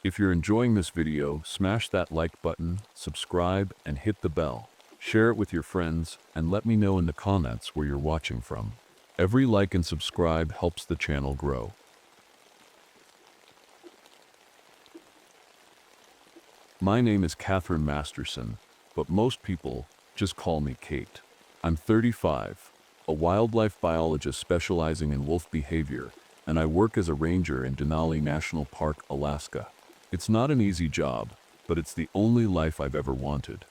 If you're enjoying this video, smash that like button, subscribe, and hit the bell. Share it with your friends, and let me know in the comments where you're watching from. Every like and subscribe helps the channel grow. My name is Catherine Masterson, but most people just call me Kate. I'm 35, a wildlife biologist specializing in wolf behavior, and I work as a ranger in Denali National Park, Alaska. It's not an easy job, but it's the only life I've ever wanted.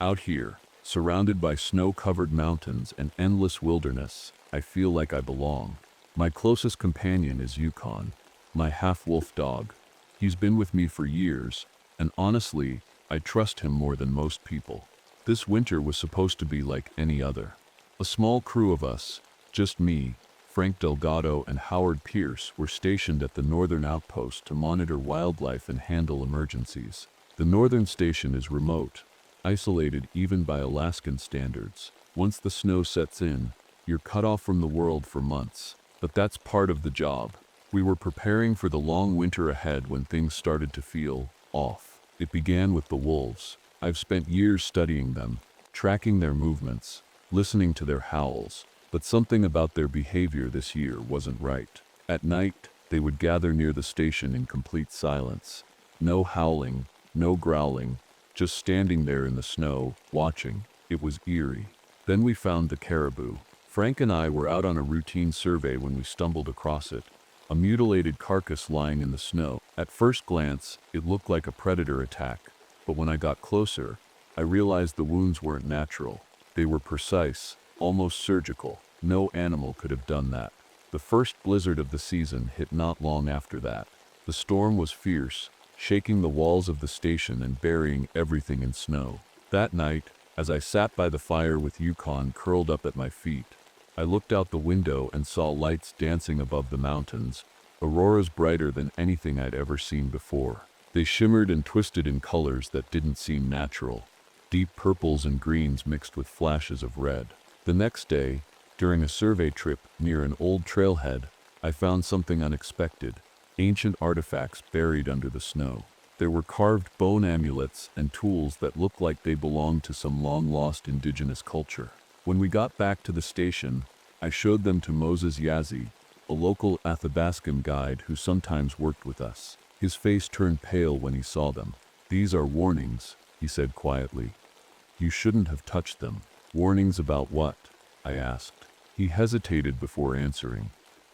Out here, surrounded by snow-covered mountains and endless wilderness, I feel like I belong. My closest companion is Yukon, my half-wolf dog. He's been with me for years, and honestly, I trust him more than most people. This winter was supposed to be like any other. A small crew of us, just me, Frank Delgado and Howard Pierce, were stationed at the northern outpost to monitor wildlife and handle emergencies. The northern station is remote, isolated even by Alaskan standards. Once the snow sets in, you're cut off from the world for months. But that's part of the job. We were preparing for the long winter ahead when things started to feel off. It began with the wolves. I've spent years studying them, tracking their movements, listening to their howls. But something about their behavior this year wasn't right. At night, they would gather near the station in complete silence. No howling, no growling, just standing there in the snow, watching. It was eerie. Then we found the caribou. Frank and I were out on a routine survey when we stumbled across it. A mutilated carcass lying in the snow. At first glance, it looked like a predator attack, but when I got closer, I realized the wounds weren't natural. They were precise, almost surgical. No animal could have done that. The first blizzard of the season hit not long after that. The storm was fierce, shaking the walls of the station and burying everything in snow. That night, as I sat by the fire with Yukon curled up at my feet, I looked out the window and saw lights dancing above the mountains, auroras brighter than anything I'd ever seen before. They shimmered and twisted in colors that didn't seem natural, deep purples and greens mixed with flashes of red. The next day, during a survey trip near an old trailhead, I found something unexpected: ancient artifacts buried under the snow. There were carved bone amulets and tools that looked like they belonged to some long-lost indigenous culture. When we got back to the station, I showed them to Moses Yazzie, a local Athabascan guide who sometimes worked with us. His face turned pale when he saw them. "These are warnings," he said quietly. "You shouldn't have touched them." "Warnings about what?" I asked. He hesitated before answering.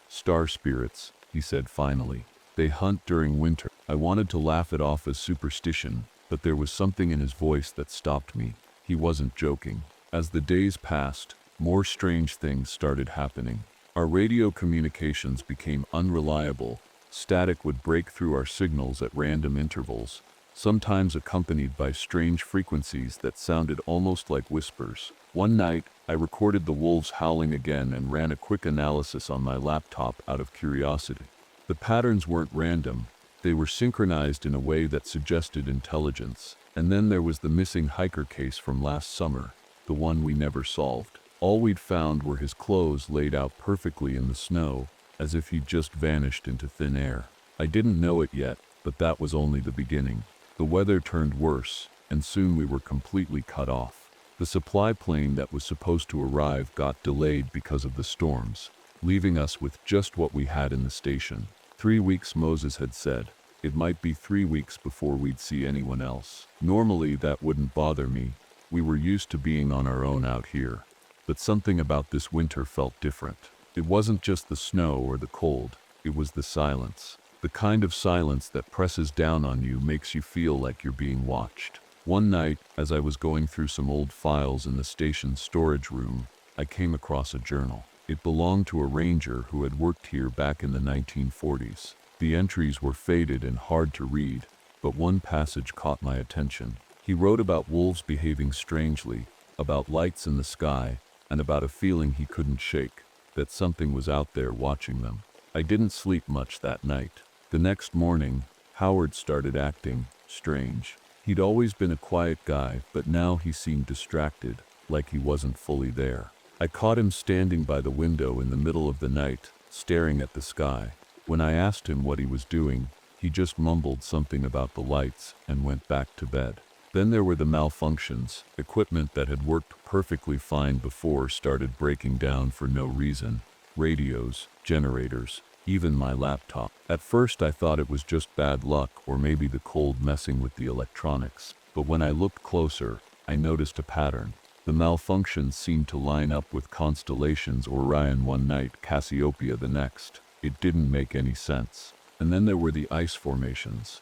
"Star spirits," he said finally. "They hunt during winter." I wanted to laugh it off as superstition, but there was something in his voice that stopped me. He wasn't joking. As the days passed, more strange things started happening. Our radio communications became unreliable. Static would break through our signals at random intervals, sometimes accompanied by strange frequencies that sounded almost like whispers. One night, I recorded the wolves howling again and ran a quick analysis on my laptop out of curiosity. The patterns weren't random. They were synchronized in a way that suggested intelligence. And then there was the missing hiker case from last summer, the one we never solved. All we'd found were his clothes laid out perfectly in the snow, as if he'd just vanished into thin air. I didn't know it yet, but that was only the beginning. The weather turned worse, and soon we were completely cut off. The supply plane that was supposed to arrive got delayed because of the storms, leaving us with just what we had in the station. 3 weeks, Moses had said. It might be 3 weeks before we'd see anyone else. Normally that wouldn't bother me. We were used to being on our own out here. But something about this winter felt different. It wasn't just the snow or the cold, it was the silence. The kind of silence that presses down on you, makes you feel like you're being watched. One night, as I was going through some old files in the station's storage room, I came across a journal. It belonged to a ranger who had worked here back in the 1940s. The entries were faded and hard to read, but one passage caught my attention. He wrote about wolves behaving strangely, about lights in the sky, and about a feeling he couldn't shake, that something was out there watching them. I didn't sleep much that night. The next morning, Howard started acting strange. He'd always been a quiet guy, but now he seemed distracted, like he wasn't fully there. I caught him standing by the window in the middle of the night, staring at the sky. When I asked him what he was doing, He just mumbled something about the lights and went back to bed. Then there were the malfunctions. Equipment that had worked perfectly fine before started breaking down for no reason. Radios, generators, even my laptop. At first I thought it was just bad luck or maybe the cold messing with the electronics. But when I looked closer, I noticed a pattern. The malfunctions seemed to line up with constellations: Orion one night, Cassiopeia the next. It didn't make any sense. And then there were the ice formations.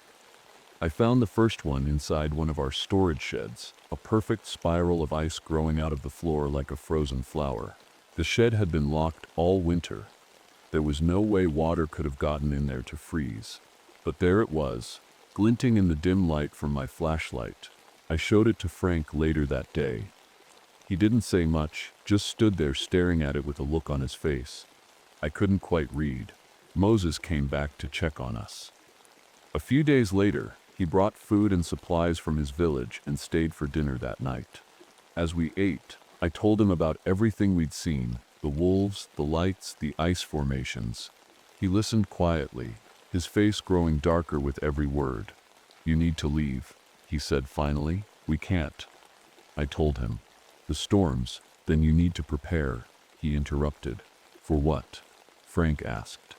I found the first one inside one of our storage sheds, a perfect spiral of ice growing out of the floor like a frozen flower. The shed had been locked all winter. There was no way water could have gotten in there to freeze. But there it was, glinting in the dim light from my flashlight. I showed it to Frank later that day. He didn't say much, just stood there staring at it with a look on his face I couldn't quite read. Moses came back to check on us. A few days later, he brought food and supplies from his village and stayed for dinner that night. As we ate, I told him about everything we'd seen: the wolves, the lights, the ice formations. He listened quietly, his face growing darker with every word. "You need to leave," he said finally. "We can't." I told him. "The storms, then you need to prepare," he interrupted. "For what?" Frank asked.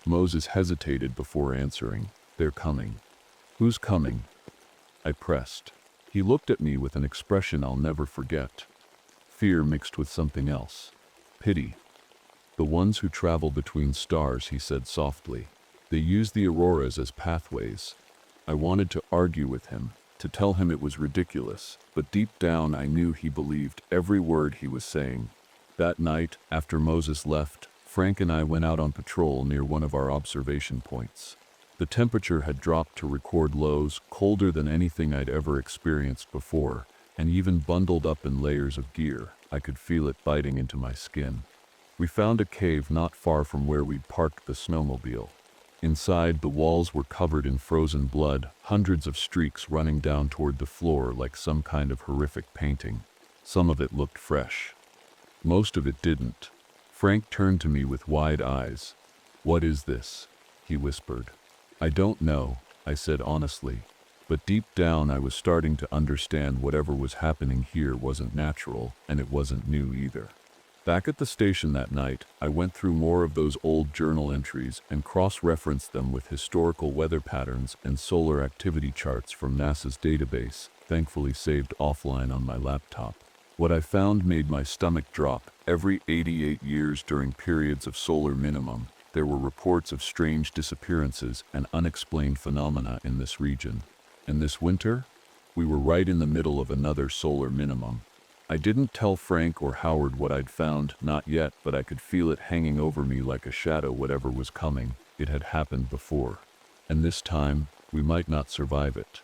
Moses hesitated before answering. "They're coming." "Who's coming?" I pressed. He looked at me with an expression I'll never forget. Fear mixed with something else. Pity. "The ones who travel between stars," he said softly. "They use the auroras as pathways." I wanted to argue with him, to tell him it was ridiculous, but deep down I knew he believed every word he was saying. That night, after Moses left, Frank and I went out on patrol near one of our observation points. The temperature had dropped to record lows, colder than anything I'd ever experienced before, and even bundled up in layers of gear, I could feel it biting into my skin. We found a cave not far from where we'd parked the snowmobile. Inside, the walls were covered in frozen blood, hundreds of streaks running down toward the floor like some kind of horrific painting. Some of it looked fresh. Most of it didn't. Frank turned to me with wide eyes. "What is this?" he whispered. "I don't know," I said honestly. But deep down I was starting to understand whatever was happening here wasn't natural, and it wasn't new either. Back at the station that night, I went through more of those old journal entries and cross-referenced them with historical weather patterns and solar activity charts from NASA's database, thankfully saved offline on my laptop. What I found made my stomach drop. Every 88 years during periods of solar minimum, there were reports of strange disappearances and unexplained phenomena in this region. And this winter, we were right in the middle of another solar minimum. I didn't tell Frank or Howard what I'd found, not yet, but I could feel it hanging over me like a shadow. Whatever was coming, it had happened before. And this time, we might not survive it.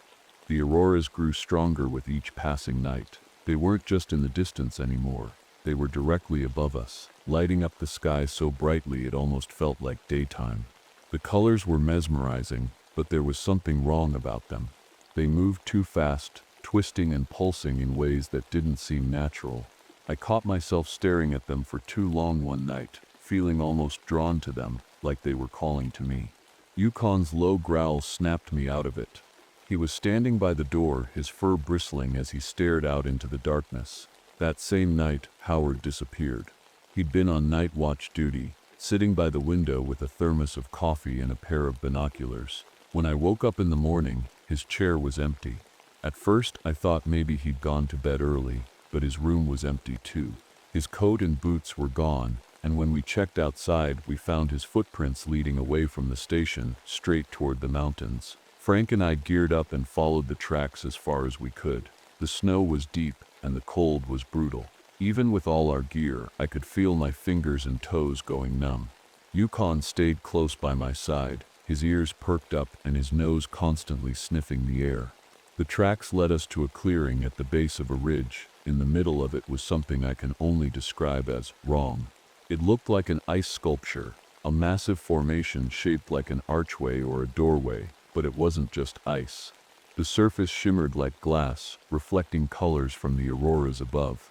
The auroras grew stronger with each passing night. They weren't just in the distance anymore. They were directly above us, lighting up the sky so brightly it almost felt like daytime. The colors were mesmerizing, but there was something wrong about them. They moved too fast, twisting and pulsing in ways that didn't seem natural. I caught myself staring at them for too long one night, feeling almost drawn to them, like they were calling to me. Yukon's low growl snapped me out of it. He was standing by the door, his fur bristling as he stared out into the darkness. That same night, Howard disappeared. He'd been on night watch duty, sitting by the window with a thermos of coffee and a pair of binoculars. When I woke up in the morning, his chair was empty. At first, I thought maybe he'd gone to bed early, but his room was empty too. His coat and boots were gone, and when we checked outside, we found his footprints leading away from the station, straight toward the mountains. Frank and I geared up and followed the tracks as far as we could. The snow was deep, and the cold was brutal. Even with all our gear, I could feel my fingers and toes going numb. Yukon stayed close by my side, his ears perked up and his nose constantly sniffing the air. The tracks led us to a clearing at the base of a ridge. In the middle of it was something I can only describe as wrong. It looked like an ice sculpture, a massive formation shaped like an archway or a doorway, but it wasn't just ice. The surface shimmered like glass, reflecting colors from the auroras above.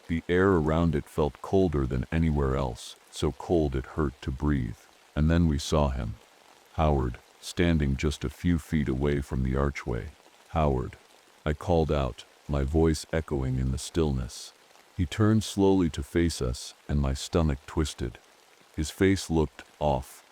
The air around it felt colder than anywhere else, so cold it hurt to breathe. And then we saw him. Howard. standing just a few feet away from the archway. "Howard," I called out, my voice echoing in the stillness. He turned slowly to face us, and my stomach twisted. His face looked off.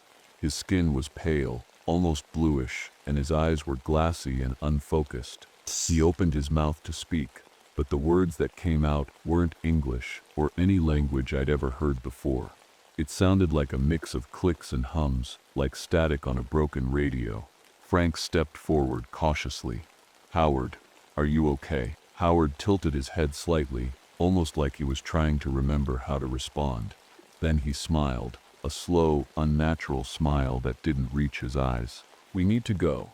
His skin was pale, almost bluish, and his eyes were glassy and unfocused. He opened his mouth to speak, but the words that came out weren't English or any language I'd ever heard before. It sounded like a mix of clicks and hums, like static on a broken radio. Frank stepped forward cautiously. "Howard, are you okay?" Howard tilted his head slightly, almost like he was trying to remember how to respond. Then he smiled, a slow, unnatural smile that didn't reach his eyes. "We need to go,"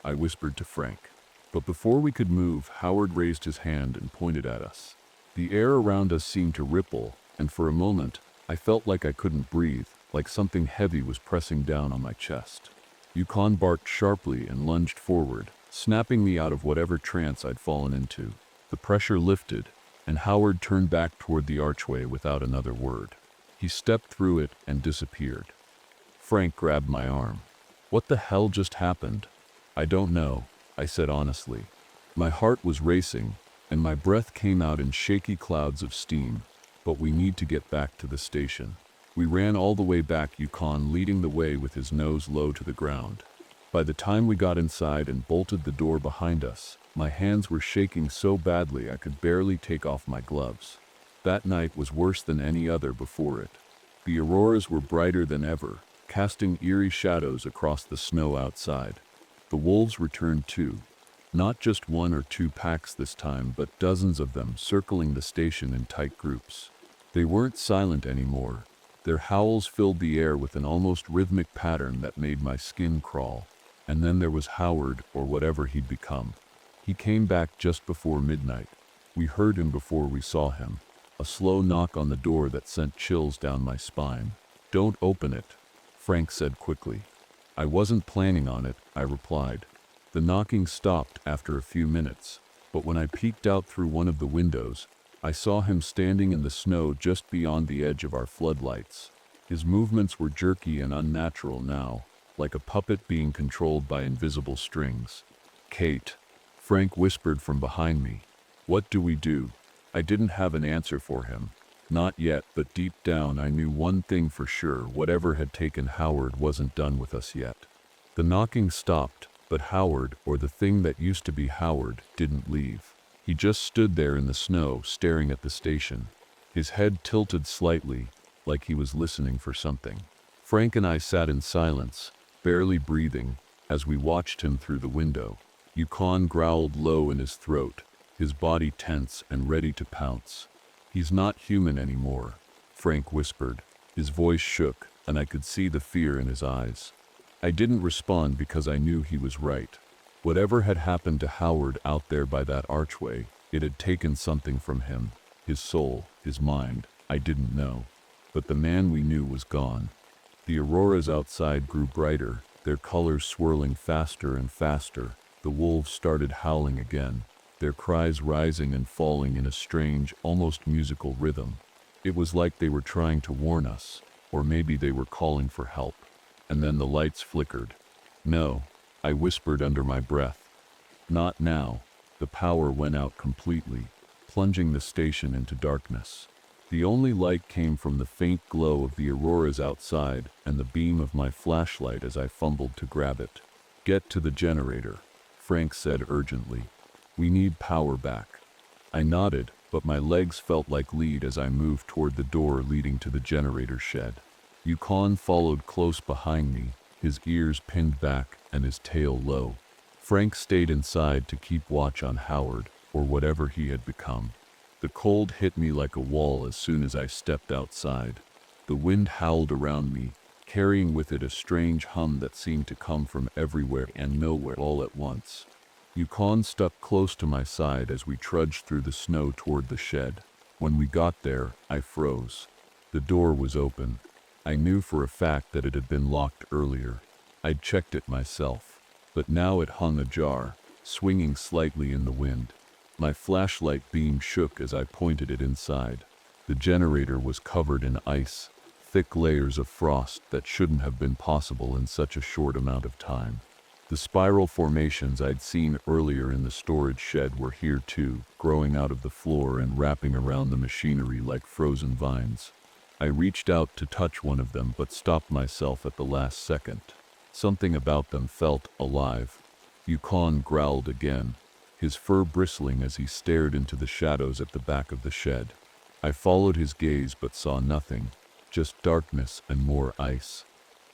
I whispered to Frank. But before we could move, Howard raised his hand and pointed at us. The air around us seemed to ripple, and for a moment, I felt like I couldn't breathe, like something heavy was pressing down on my chest. Yukon barked sharply and lunged forward, snapping me out of whatever trance I'd fallen into. The pressure lifted, and Howard turned back toward the archway without another word. He stepped through it and disappeared. Frank grabbed my arm. "What the hell just happened?" "I don't know," I said honestly. My heart was racing, and my breath came out in shaky clouds of steam. "But we need to get back to the station." We ran all the way back, Yukon leading the way with his nose low to the ground. By the time we got inside and bolted the door behind us, my hands were shaking so badly I could barely take off my gloves. That night was worse than any other before it. The auroras were brighter than ever, casting eerie shadows across the snow outside. The wolves returned too. Not just one or two packs this time, but dozens of them circling the station in tight groups. They weren't silent anymore. Their howls filled the air with an almost rhythmic pattern that made my skin crawl. And then there was Howard, or whatever he'd become. He came back just before midnight. We heard him before we saw him. A slow knock on the door that sent chills down my spine. "Don't open it," Frank said quickly. "I wasn't planning on it," I replied. The knocking stopped after a few minutes, but when I peeked out through one of the windows, I saw him standing in the snow just beyond the edge of our floodlights. His movements were jerky and unnatural now, like a puppet being controlled by invisible strings. "Kate," Frank whispered from behind me. "What do we do?" I didn't have an answer for him. Not yet, but deep down I knew one thing for sure: whatever had taken Howard wasn't done with us yet. The knocking stopped, but Howard, or the thing that used to be Howard, didn't leave. He just stood there in the snow, staring at the station. His head tilted slightly, like he was listening for something. Frank and I sat in silence, barely breathing, as we watched him through the window. Yukon growled low in his throat, his body tense and ready to pounce. "He's not human anymore," Frank whispered. His voice shook, and I could see the fear in his eyes. I didn't respond because I knew he was right. Whatever had happened to Howard out there by that archway, it had taken something from him. His soul, his mind, I didn't know. But the man we knew was gone. The auroras outside grew brighter, their colors swirling faster and faster. The wolves started howling again, their cries rising and falling in a strange, almost musical rhythm. It was like they were trying to warn us, or maybe they were calling for help. And then the lights flickered. "No," I whispered under my breath. "Not now." The power went out completely, plunging the station into darkness. The only light came from the faint glow of the auroras outside and the beam of my flashlight as I fumbled to grab it. "Get to the generator," Frank said urgently. "We need power back." I nodded, but my legs felt like lead as I moved toward the door leading to the generator shed. Yukon followed close behind me, his ears pinned back and his tail low. Frank stayed inside to keep watch on Howard, or whatever he had become. The cold hit me like a wall as soon as I stepped outside. The wind howled around me, carrying with it a strange hum that seemed to come from everywhere and nowhere all at once. Yukon stuck close to my side as we trudged through the snow toward the shed. When we got there, I froze. The door was open. I knew for a fact that it had been locked earlier. I'd checked it myself, but now it hung ajar, swinging slightly in the wind. My flashlight beam shook as I pointed it inside. The generator was covered in ice, thick layers of frost that shouldn't have been possible in such a short amount of time. The spiral formations I'd seen earlier in the storage shed were here too, growing out of the floor and wrapping around the machinery like frozen vines. I reached out to touch one of them but stopped myself at the last second. Something about them felt alive. Yukon growled again, his fur bristling as he stared into the shadows at the back of the shed. I followed his gaze but saw nothing, just darkness and more ice.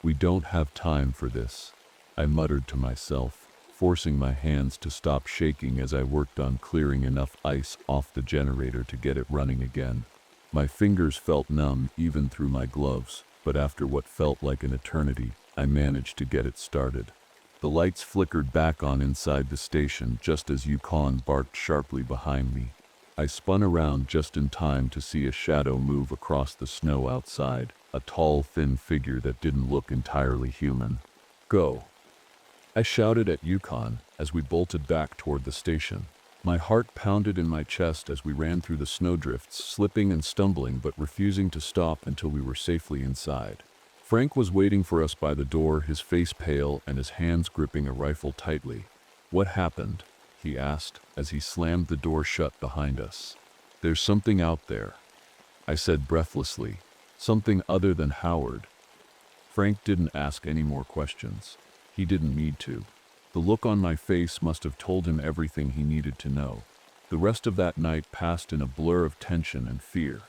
"We don't have time for this," I muttered to myself, forcing my hands to stop shaking as I worked on clearing enough ice off the generator to get it running again. My fingers felt numb even through my gloves, but after what felt like an eternity, I managed to get it started. The lights flickered back on inside the station just as Yukon barked sharply behind me. I spun around just in time to see a shadow move across the snow outside, a tall, thin figure that didn't look entirely human. "Go!" I shouted at Yukon as we bolted back toward the station. My heart pounded in my chest as we ran through the snowdrifts, slipping and stumbling but refusing to stop until we were safely inside. Frank was waiting for us by the door, his face pale and his hands gripping a rifle tightly. "What happened?" he asked as he slammed the door shut behind us. "There's something out there," I said breathlessly. "Something other than Howard." Frank didn't ask any more questions. He didn't need to. The look on my face must have told him everything he needed to know. The rest of that night passed in a blur of tension and fear.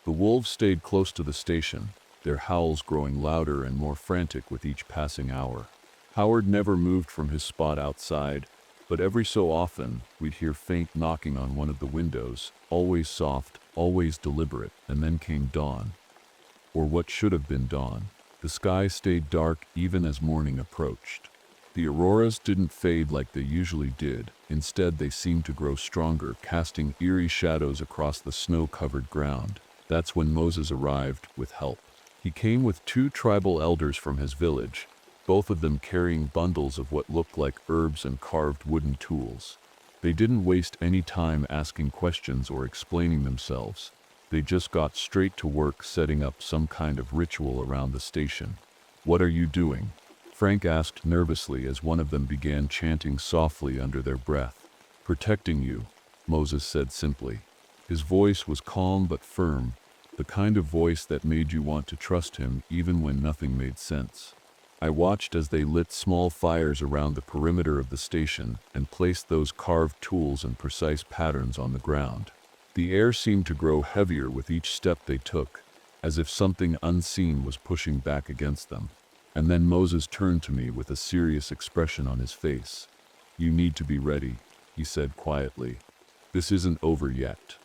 The wolves stayed close to the station, their howls growing louder and more frantic with each passing hour. Howard never moved from his spot outside, but every so often we'd hear faint knocking on one of the windows, always soft, always deliberate, and then came dawn. Or what should have been dawn. The sky stayed dark even as morning approached. The auroras didn't fade like they usually did. Instead, they seemed to grow stronger, casting eerie shadows across the snow-covered ground. That's when Moses arrived with help. He came with 2 tribal elders from his village, both of them carrying bundles of what looked like herbs and carved wooden tools. They didn't waste any time asking questions or explaining themselves. They just got straight to work setting up some kind of ritual around the station. "What are you doing?" Frank asked nervously as one of them began chanting softly under their breath. "Protecting you," Moses said simply. His voice was calm but firm, the kind of voice that made you want to trust him even when nothing made sense. I watched as they lit small fires around the perimeter of the station and placed those carved tools in precise patterns on the ground. The air seemed to grow heavier with each step they took, as if something unseen was pushing back against them. And then Moses turned to me with a serious expression on his face. "You need to be ready," he said quietly. "This isn't over yet."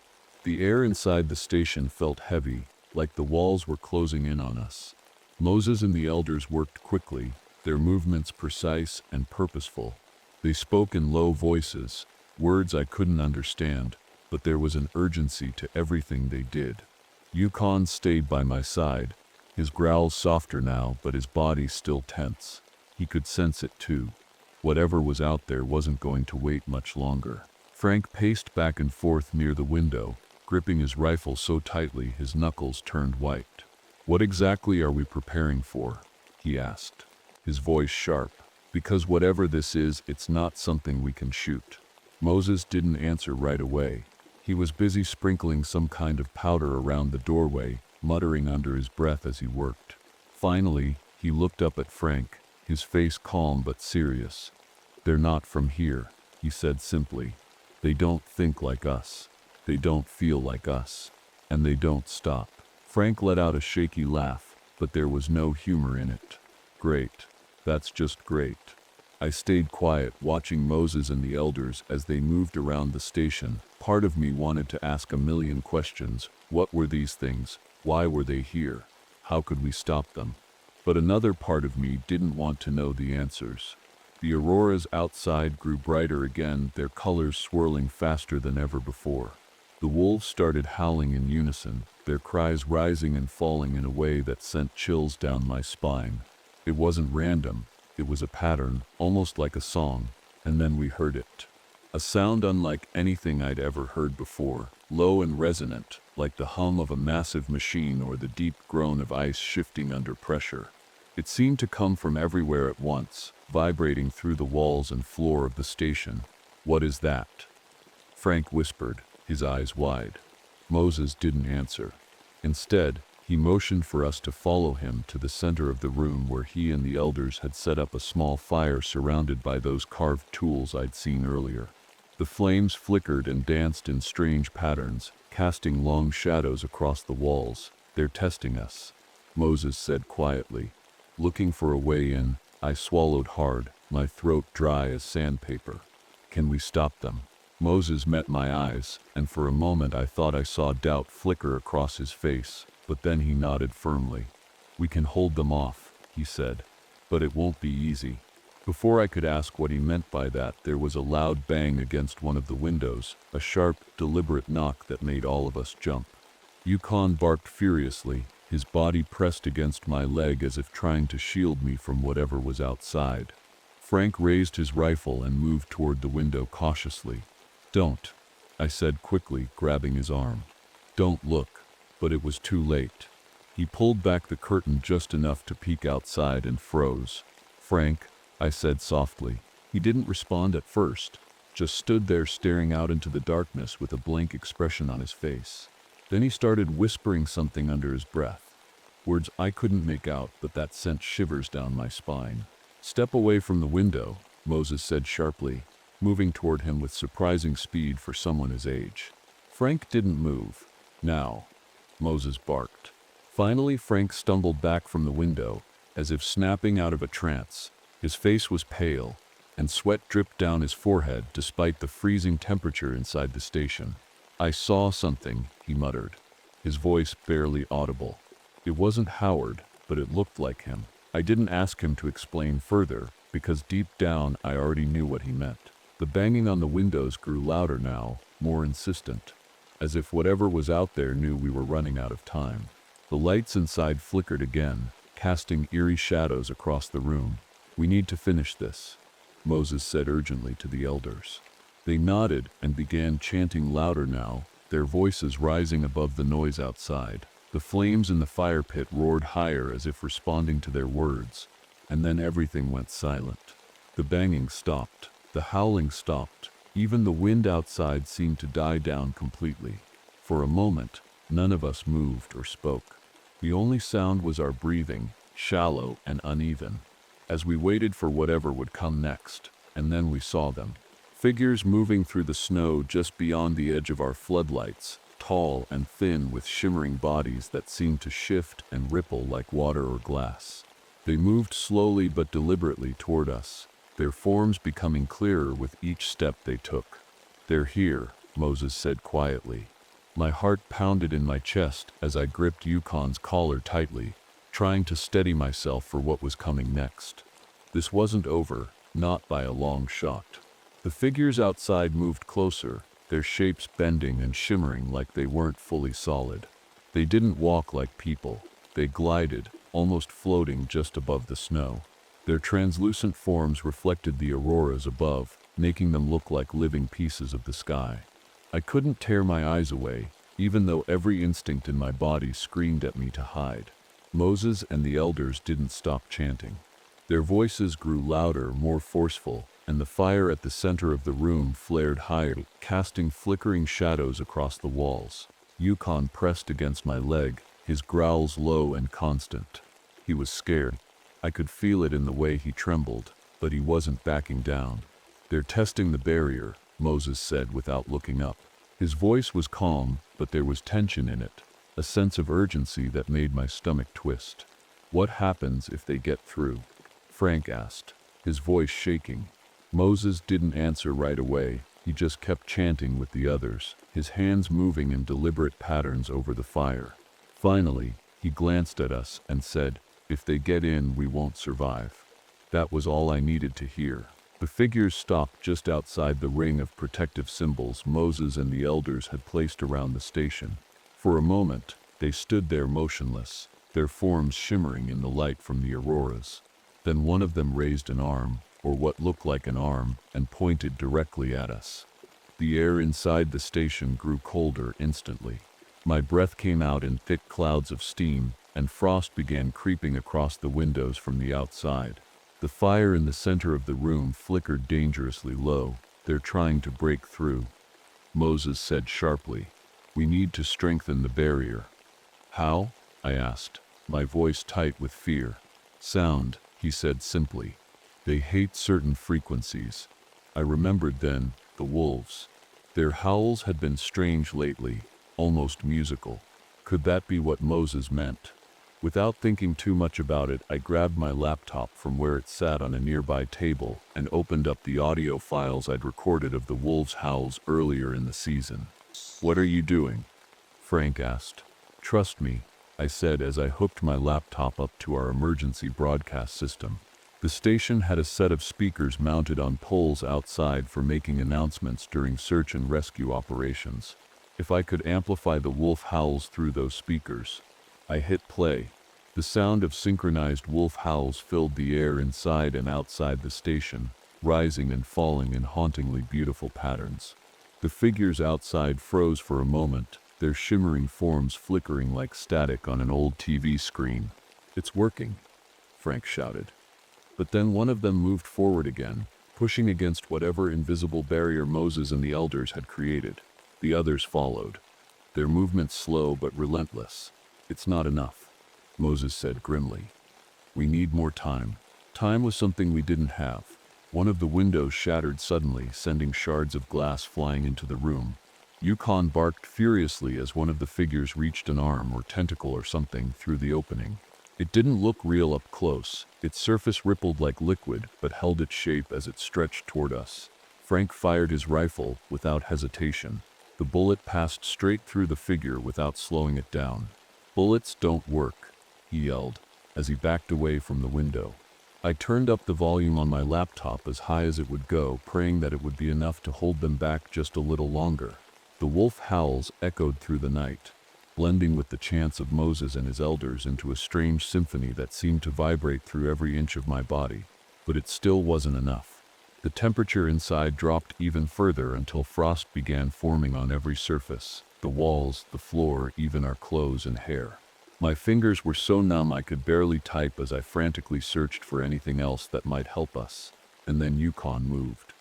The air inside the station felt heavy, like the walls were closing in on us. Moses and the elders worked quickly, their movements precise and purposeful. They spoke in low voices, words I couldn't understand, but there was an urgency to everything they did. Yukon stayed by my side, his growls softer now, but his body still tense. He could sense it too. Whatever was out there wasn't going to wait much longer. Frank paced back and forth near the window, gripping his rifle so tightly his knuckles turned white. "What exactly are we preparing for?" he asked, his voice sharp. "Because whatever this is, it's not something we can shoot." Moses didn't answer right away. He was busy sprinkling some kind of powder around the doorway, muttering under his breath as he worked. Finally, he looked up at Frank, his face calm but serious. "They're not from here," he said simply. "They don't think like us. They don't feel like us. And they don't stop." Frank let out a shaky laugh, but there was no humor in it. "Great. That's just great." I stayed quiet, watching Moses and the elders as they moved around the station. Part of me wanted to ask a million questions. What were these things? Why were they here? How could we stop them? But another part of me didn't want to know the answers. The auroras outside grew brighter again, their colors swirling faster than ever before. The wolves started howling in unison, their cries rising and falling in a way that sent chills down my spine. It wasn't random. It was a pattern, almost like a song, and then we heard it. A sound unlike anything I'd ever heard before, low and resonant, like the hum of a massive machine or the deep groan of ice shifting under pressure. It seemed to come from everywhere at once, vibrating through the walls and floor of the station. "What is that?" Frank whispered, his eyes wide. Moses didn't answer. Instead, he motioned for us to follow him to the center of the room where he and the elders had set up a small fire surrounded by those carved tools I'd seen earlier. The flames flickered and danced in strange patterns, casting long shadows across the walls. "They're testing us," Moses said quietly. Looking for a way in, I swallowed hard, my throat dry as sandpaper. "Can we stop them?" Moses met my eyes, and for a moment I thought I saw doubt flicker across his face, but then he nodded firmly. "We can hold them off," he said, "but it won't be easy." Before I could ask what he meant by that, there was a loud bang against one of the windows, a sharp, deliberate knock that made all of us jump. Yukon barked furiously, his body pressed against my leg as if trying to shield me from whatever was outside. Frank raised his rifle and moved toward the window cautiously. "Don't," I said quickly, grabbing his arm. "Don't look." But it was too late. He pulled back the curtain just enough to peek outside and froze. "Frank," I said softly. He didn't respond at first, just stood there staring out into the darkness with a blank expression on his face. Then he started whispering something under his breath. Words I couldn't make out, but that sent shivers down my spine. "Step away from the window," Moses said sharply, moving toward him with surprising speed for someone his age. Frank didn't move. "Now," Moses barked. Finally, Frank stumbled back from the window, as if snapping out of a trance. His face was pale, and sweat dripped down his forehead despite the freezing temperature inside the station. "I saw something," he muttered, his voice barely audible. It wasn't Howard, but it looked like him. I didn't ask him to explain further, because deep down I already knew what he meant. The banging on the windows grew louder now, more insistent, as if whatever was out there knew we were running out of time. The lights inside flickered again, casting eerie shadows across the room. "We need to finish this," Moses said urgently to the elders. They nodded and began chanting louder now, their voices rising above the noise outside. The flames in the fire pit roared higher as if responding to their words, and then everything went silent. The banging stopped, the howling stopped, even the wind outside seemed to die down completely. For a moment, none of us moved or spoke. The only sound was our breathing, shallow and uneven, as we waited for whatever would come next, and then we saw them. Figures moving through the snow just beyond the edge of our floodlights, tall and thin with shimmering bodies that seemed to shift and ripple like water or glass. They moved slowly but deliberately toward us, their forms becoming clearer with each step they took. "They're here," Moses said quietly. My heart pounded in my chest as I gripped Yukon's collar tightly, trying to steady myself for what was coming next. This wasn't over, not by a long shot. The figures outside moved closer, their shapes bending and shimmering like they weren't fully solid. They didn't walk like people. They glided, almost floating just above the snow. Their translucent forms reflected the auroras above, making them look like living pieces of the sky. I couldn't tear my eyes away, even though every instinct in my body screamed at me to hide. Moses and the elders didn't stop chanting. Their voices grew louder, more forceful, and the fire at the center of the room flared higher, casting flickering shadows across the walls. Yukon pressed against my leg, his growls low and constant. He was scared. I could feel it in the way he trembled, but he wasn't backing down. "They're testing the barrier," Moses said without looking up. His voice was calm, but there was tension in it, a sense of urgency that made my stomach twist. "What happens if they get through?" Frank asked, his voice shaking. Moses didn't answer right away. He just kept chanting with the others, his hands moving in deliberate patterns over the fire. Finally, he glanced at us and said, "If they get in, we won't survive." That was all I needed to hear. The figures stopped just outside the ring of protective symbols Moses and the elders had placed around the station. For a moment, they stood there motionless, their forms shimmering in the light from the auroras. Then one of them raised an arm, or what looked like an arm, and pointed directly at us. The air inside the station grew colder instantly. My breath came out in thick clouds of steam, and frost began creeping across the windows from the outside. The fire in the center of the room flickered dangerously low. "They're trying to break through," Moses said sharply. "We need to strengthen the barrier." "How?" I asked, my voice tight with fear. "Sound," he said simply. "They hate certain frequencies." I remembered then, the wolves. Their howls had been strange lately, almost musical. Could that be what Moses meant? Without thinking too much about it, I grabbed my laptop from where it sat on a nearby table and opened up the audio files I'd recorded of the wolves' howls earlier in the season. "What are you doing?" Frank asked. "Trust me," I said as I hooked my laptop up to our emergency broadcast system. The station had a set of speakers mounted on poles outside for making announcements during search and rescue operations. If I could amplify the wolf howls through those speakers. I hit play. The sound of synchronized wolf howls filled the air inside and outside the station, rising and falling in hauntingly beautiful patterns. The figures outside froze for a moment, their shimmering forms flickering like static on an old TV screen. "It's working," Frank shouted. But then one of them moved forward again, pushing against whatever invisible barrier Moses and the elders had created. The others followed, their movements slow but relentless. "It's not enough," Moses said grimly. "We need more time." Time was something we didn't have. One of the windows shattered suddenly, sending shards of glass flying into the room. Yukon barked furiously as one of the figures reached an arm or tentacle or something through the opening. It didn't look real up close. Its surface rippled like liquid, but held its shape as it stretched toward us. Frank fired his rifle without hesitation. The bullet passed straight through the figure without slowing it down. "Bullets don't work," he yelled, as he backed away from the window. I turned up the volume on my laptop as high as it would go, praying that it would be enough to hold them back just a little longer. The wolf howls echoed through the night, blending with the chants of Moses and his elders into a strange symphony that seemed to vibrate through every inch of my body. But it still wasn't enough. The temperature inside dropped even further until frost began forming on every surface, the walls, the floor, even our clothes and hair. My fingers were so numb I could barely type as I frantically searched for anything else that might help us. And then Yukon moved.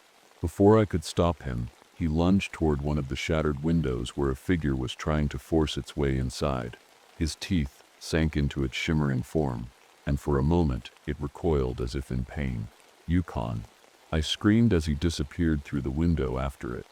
Before I could stop him, he lunged toward one of the shattered windows where a figure was trying to force its way inside. His teeth sank into its shimmering form, and for a moment it recoiled as if in pain. "Yukon!" I screamed as he disappeared through the window after it.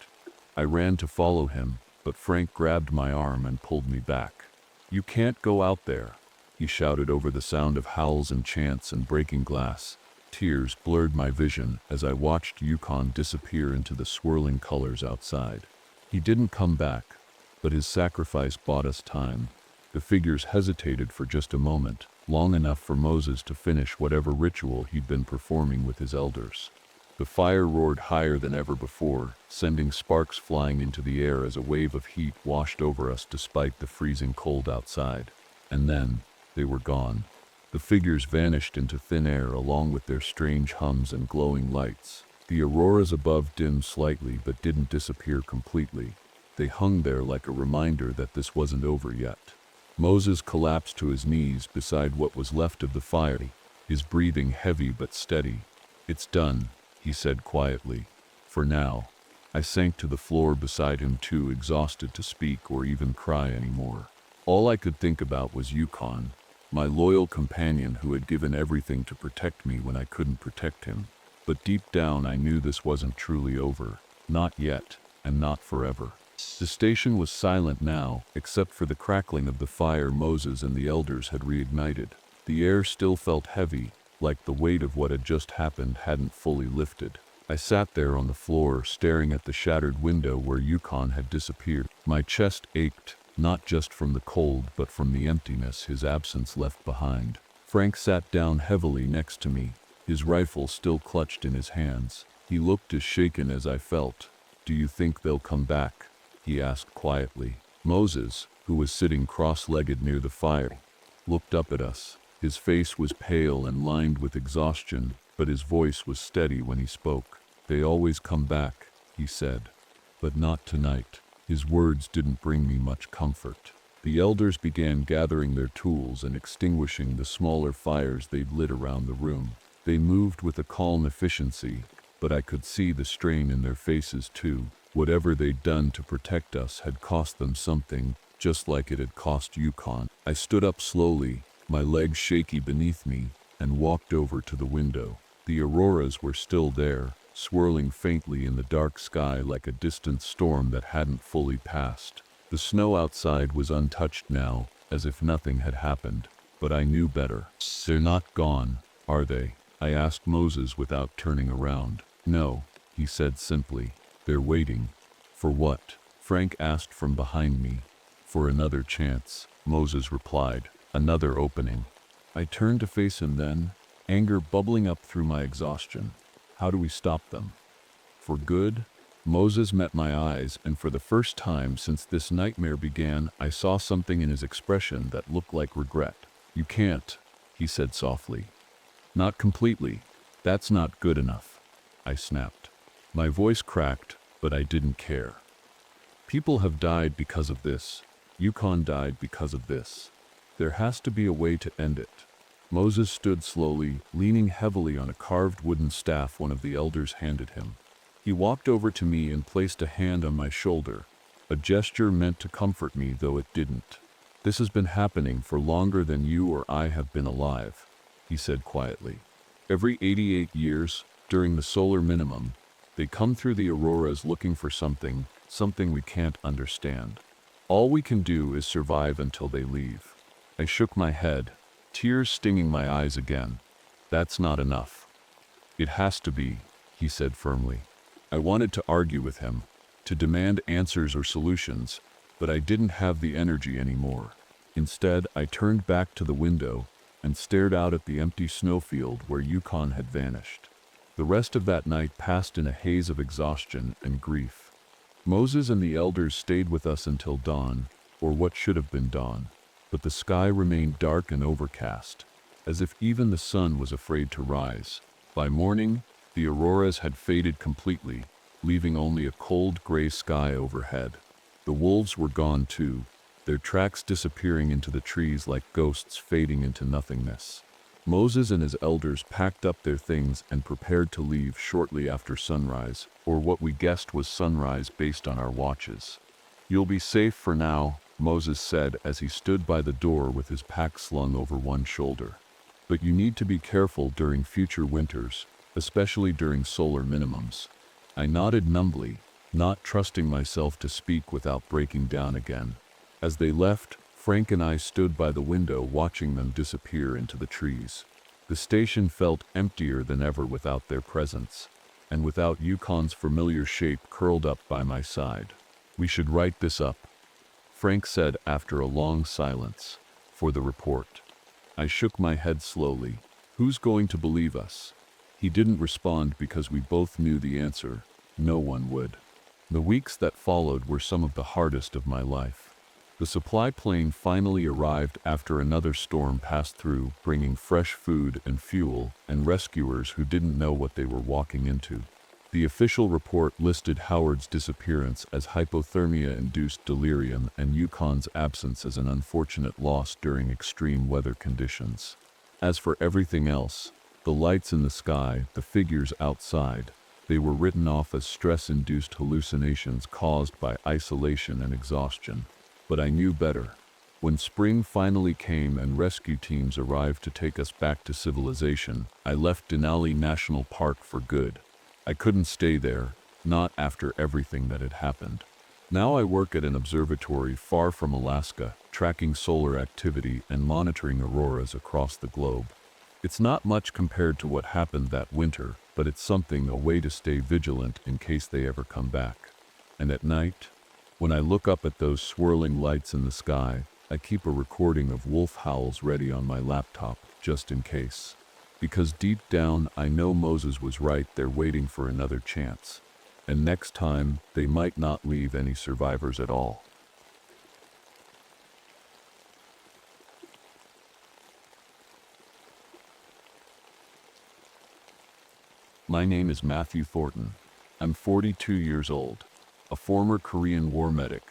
I ran to follow him, but Frank grabbed my arm and pulled me back. "You can't go out there," he shouted over the sound of howls and chants and breaking glass. Tears blurred my vision as I watched Yukon disappear into the swirling colors outside. He didn't come back, but his sacrifice bought us time. The figures hesitated for just a moment, long enough for Moses to finish whatever ritual he'd been performing with his elders. The fire roared higher than ever before, sending sparks flying into the air as a wave of heat washed over us despite the freezing cold outside. And then, they were gone. The figures vanished into thin air along with their strange hums and glowing lights. The auroras above dimmed slightly but didn't disappear completely. They hung there like a reminder that this wasn't over yet. Moses collapsed to his knees beside what was left of the fire, his breathing heavy but steady. "It's done," he said quietly. "For now." I sank to the floor beside him, too exhausted to speak or even cry anymore. All I could think about was Yukon, my loyal companion who had given everything to protect me when I couldn't protect him. But deep down I knew this wasn't truly over. Not yet, and not forever. The station was silent now, except for the crackling of the fire Moses and the elders had reignited. The air still felt heavy, like the weight of what had just happened hadn't fully lifted. I sat there on the floor, staring at the shattered window where Yukon had disappeared. My chest ached, not just from the cold but from the emptiness his absence left behind. Frank sat down heavily next to me, his rifle still clutched in his hands. He looked as shaken as I felt. "Do you think they'll come back?" he asked quietly. Moses, who was sitting cross-legged near the fire, looked up at us. His face was pale and lined with exhaustion, but his voice was steady when he spoke. "They always come back," he said, "but not tonight." His words didn't bring me much comfort. The elders began gathering their tools and extinguishing the smaller fires they'd lit around the room. They moved with a calm efficiency, but I could see the strain in their faces too. Whatever they'd done to protect us had cost them something, just like it had cost Yukon. I stood up slowly, my legs shaky beneath me, and walked over to the window. The auroras were still there, swirling faintly in the dark sky like a distant storm that hadn't fully passed. The snow outside was untouched now, as if nothing had happened, but I knew better. "They're not gone, are they?" I asked Moses without turning around. "No," he said simply. "They're waiting." "For what?" Frank asked from behind me. "For another chance," Moses replied. "Another opening." I turned to face him then, anger bubbling up through my exhaustion. "How do we stop them?" "For good?" Moses met my eyes, and for the first time since this nightmare began, I saw something in his expression that looked like regret. "You can't," he said softly. "Not completely. That's not good enough," I snapped. My voice cracked, but I didn't care. "People have died because of this. Yukon died because of this. There has to be a way to end it." Moses stood slowly, leaning heavily on a carved wooden staff one of the elders handed him. He walked over to me and placed a hand on my shoulder, a gesture meant to comfort me, though it didn't. "This has been happening for longer than you or I have been alive," he said quietly. "Every 88 years, during the solar minimum, they come through the auroras looking for something we can't understand. All we can do is survive until they leave." I shook my head, tears stinging my eyes again. "That's not enough." "It has to be," he said firmly. I wanted to argue with him, to demand answers or solutions, but I didn't have the energy anymore. Instead, I turned back to the window and stared out at the empty snowfield where Yukon had vanished. The rest of that night passed in a haze of exhaustion and grief. Moses and the elders stayed with us until dawn, or what should have been dawn, but the sky remained dark and overcast, as if even the sun was afraid to rise. By morning, the auroras had faded completely, leaving only a cold gray sky overhead. The wolves were gone too, their tracks disappearing into the trees like ghosts fading into nothingness. Moses and his elders packed up their things and prepared to leave shortly after sunrise, or what we guessed was sunrise based on our watches. "You'll be safe for now," Moses said as he stood by the door with his pack slung over one shoulder. "But you need to be careful during future winters, especially during solar minimums." I nodded numbly, not trusting myself to speak without breaking down again. As they left, Frank and I stood by the window watching them disappear into the trees. The station felt emptier than ever without their presence, and without Yukon's familiar shape curled up by my side. "We should write this up," Frank said after a long silence, "for the report." I shook my head slowly. "Who's going to believe us?" He didn't respond because we both knew the answer. No one would. The weeks that followed were some of the hardest of my life. The supply plane finally arrived after another storm passed through, bringing fresh food and fuel, and rescuers who didn't know what they were walking into. The official report listed Howard's disappearance as hypothermia-induced delirium and Yukon's absence as an unfortunate loss during extreme weather conditions. As for everything else, the lights in the sky, the figures outside, they were written off as stress-induced hallucinations caused by isolation and exhaustion. But I knew better. When spring finally came and rescue teams arrived to take us back to civilization, I left Denali National Park for good. I couldn't stay there, not after everything that had happened. Now I work at an observatory far from Alaska, tracking solar activity and monitoring auroras across the globe. It's not much compared to what happened that winter, but it's something, a way to stay vigilant in case they ever come back. And at night, when I look up at those swirling lights in the sky, I keep a recording of wolf howls ready on my laptop, just in case. Because deep down, I know Moses was right, they're waiting for another chance. And next time, they might not leave any survivors at all. My name is Matthew Thornton. I'm 42 years old, a former Korean War medic,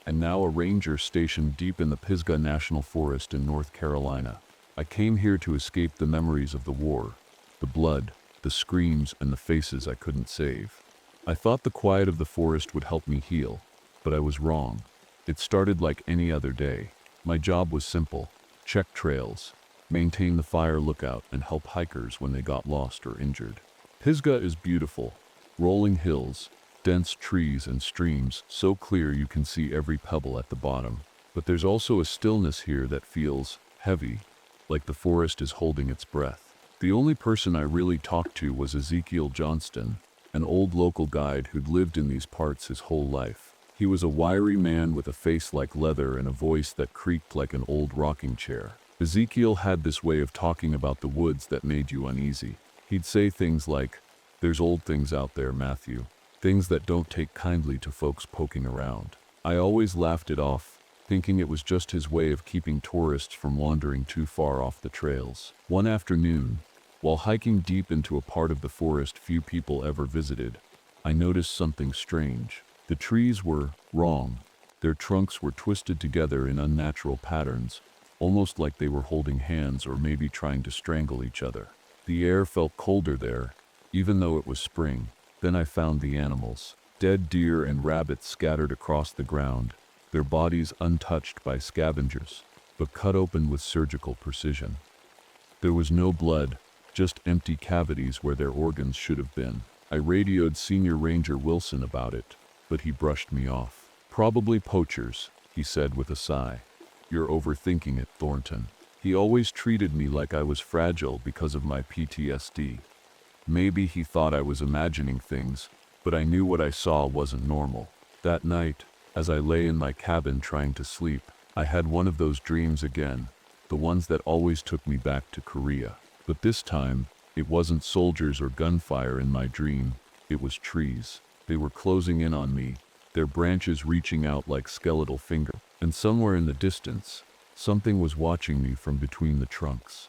and now a ranger stationed deep in the Pisgah National Forest in North Carolina. I came here to escape the memories of the war, the blood, the screams, and the faces I couldn't save. I thought the quiet of the forest would help me heal, but I was wrong. It started like any other day. My job was simple: check trails, maintain the fire lookout, and help hikers when they got lost or injured. Pisgah is beautiful. Rolling hills, dense trees, and streams so clear you can see every pebble at the bottom. But there's also a stillness here that feels heavy, like the forest is holding its breath. The only person I really talked to was Ezekiel Johnston, an old local guide who'd lived in these parts his whole life. He was a wiry man with a face like leather and a voice that creaked like an old rocking chair. Ezekiel had this way of talking about the woods that made you uneasy. He'd say things like, "There's old things out there, Matthew. Things that don't take kindly to folks poking around." I always laughed it off, thinking it was just his way of keeping tourists from wandering too far off the trails. One afternoon, while hiking deep into a part of the forest few people ever visited, I noticed something strange. The trees were wrong. Their trunks were twisted together in unnatural patterns, almost like they were holding hands or maybe trying to strangle each other. The air felt colder there, even though it was spring. Then I found the animals. Dead deer and rabbits scattered across the ground, their bodies untouched by scavengers, but cut open with surgical precision. There was no blood, just empty cavities where their organs should have been. I radioed Senior Ranger Wilson about it, but he brushed me off. "Probably poachers," he said with a sigh. "You're overthinking it, Thornton." He always treated me like I was fragile because of my PTSD. Maybe he thought I was imagining things, but I knew what I saw wasn't normal. That night, as I lay in my cabin trying to sleep, I had one of those dreams again, the ones that always took me back to Korea. But this time, it wasn't soldiers or gunfire in my dream, it was trees. They were closing in on me, their branches reaching out like skeletal fingers. And somewhere in the distance, something was watching me from between the trunks.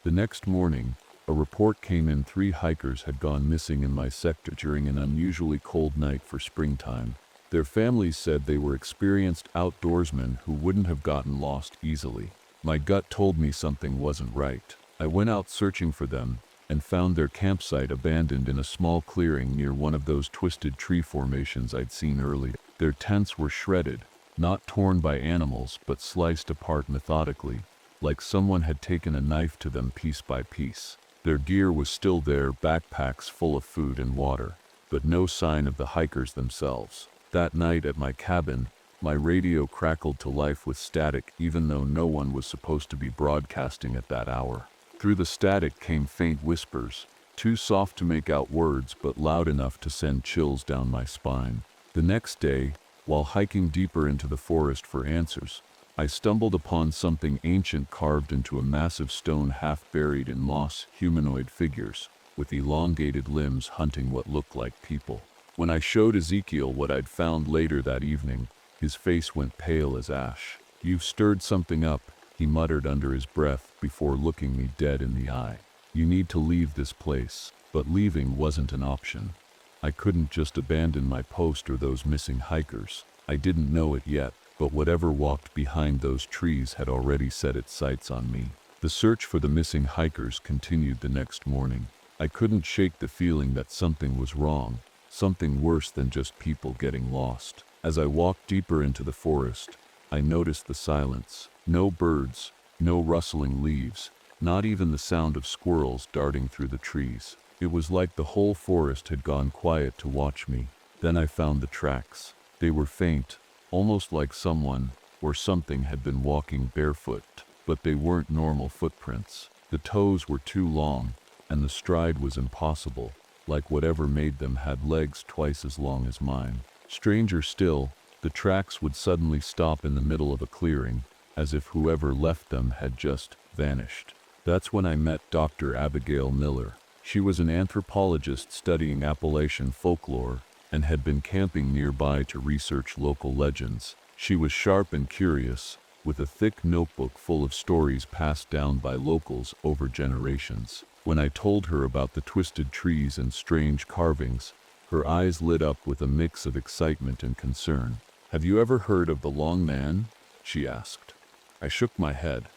The next morning, a report came in 3 hikers had gone missing in my sector during an unusually cold night for springtime. Their families said they were experienced outdoorsmen who wouldn't have gotten lost easily. My gut told me something wasn't right. I went out searching for them and found their campsite abandoned in a small clearing near one of those twisted tree formations I'd seen earlier. Their tents were shredded, not torn by animals but sliced apart methodically, like someone had taken a knife to them piece by piece. Their gear was still there, backpacks full of food and water, but no sign of the hikers themselves. That night at my cabin, my radio crackled to life with static even though no one was supposed to be broadcasting at that hour. Through the static came faint whispers, too soft to make out words but loud enough to send chills down my spine. The next day, while hiking deeper into the forest for answers, I stumbled upon something ancient carved into a massive stone, half buried in moss, humanoid figures, with elongated limbs hunting what looked like people. When I showed Ezekiel what I'd found later that evening, his face went pale as ash. "You've stirred something up," he muttered under his breath before looking me dead in the eye. "You need to leave this place." But leaving wasn't an option. I couldn't just abandon my post or those missing hikers. I didn't know it yet, but whatever walked behind those trees had already set its sights on me. The search for the missing hikers continued the next morning. I couldn't shake the feeling that something was wrong, something worse than just people getting lost. As I walked deeper into the forest, I noticed the silence. No birds, no rustling leaves, not even the sound of squirrels darting through the trees. It was like the whole forest had gone quiet to watch me. Then I found the tracks. They were faint, almost like someone or something had been walking barefoot, but they weren't normal footprints. The toes were too long, and the stride was impossible, like whatever made them had legs twice as long as mine. Stranger still, the tracks would suddenly stop in the middle of a clearing, as if whoever left them had just vanished. That's when I met Dr. Abigail Miller. She was an anthropologist studying Appalachian folklore and had been camping nearby to research local legends. She was sharp and curious, with a thick notebook full of stories passed down by locals over generations. When I told her about the twisted trees and strange carvings, her eyes lit up with a mix of excitement and concern. "Have you ever heard of the Long Man?" she asked. I shook my head.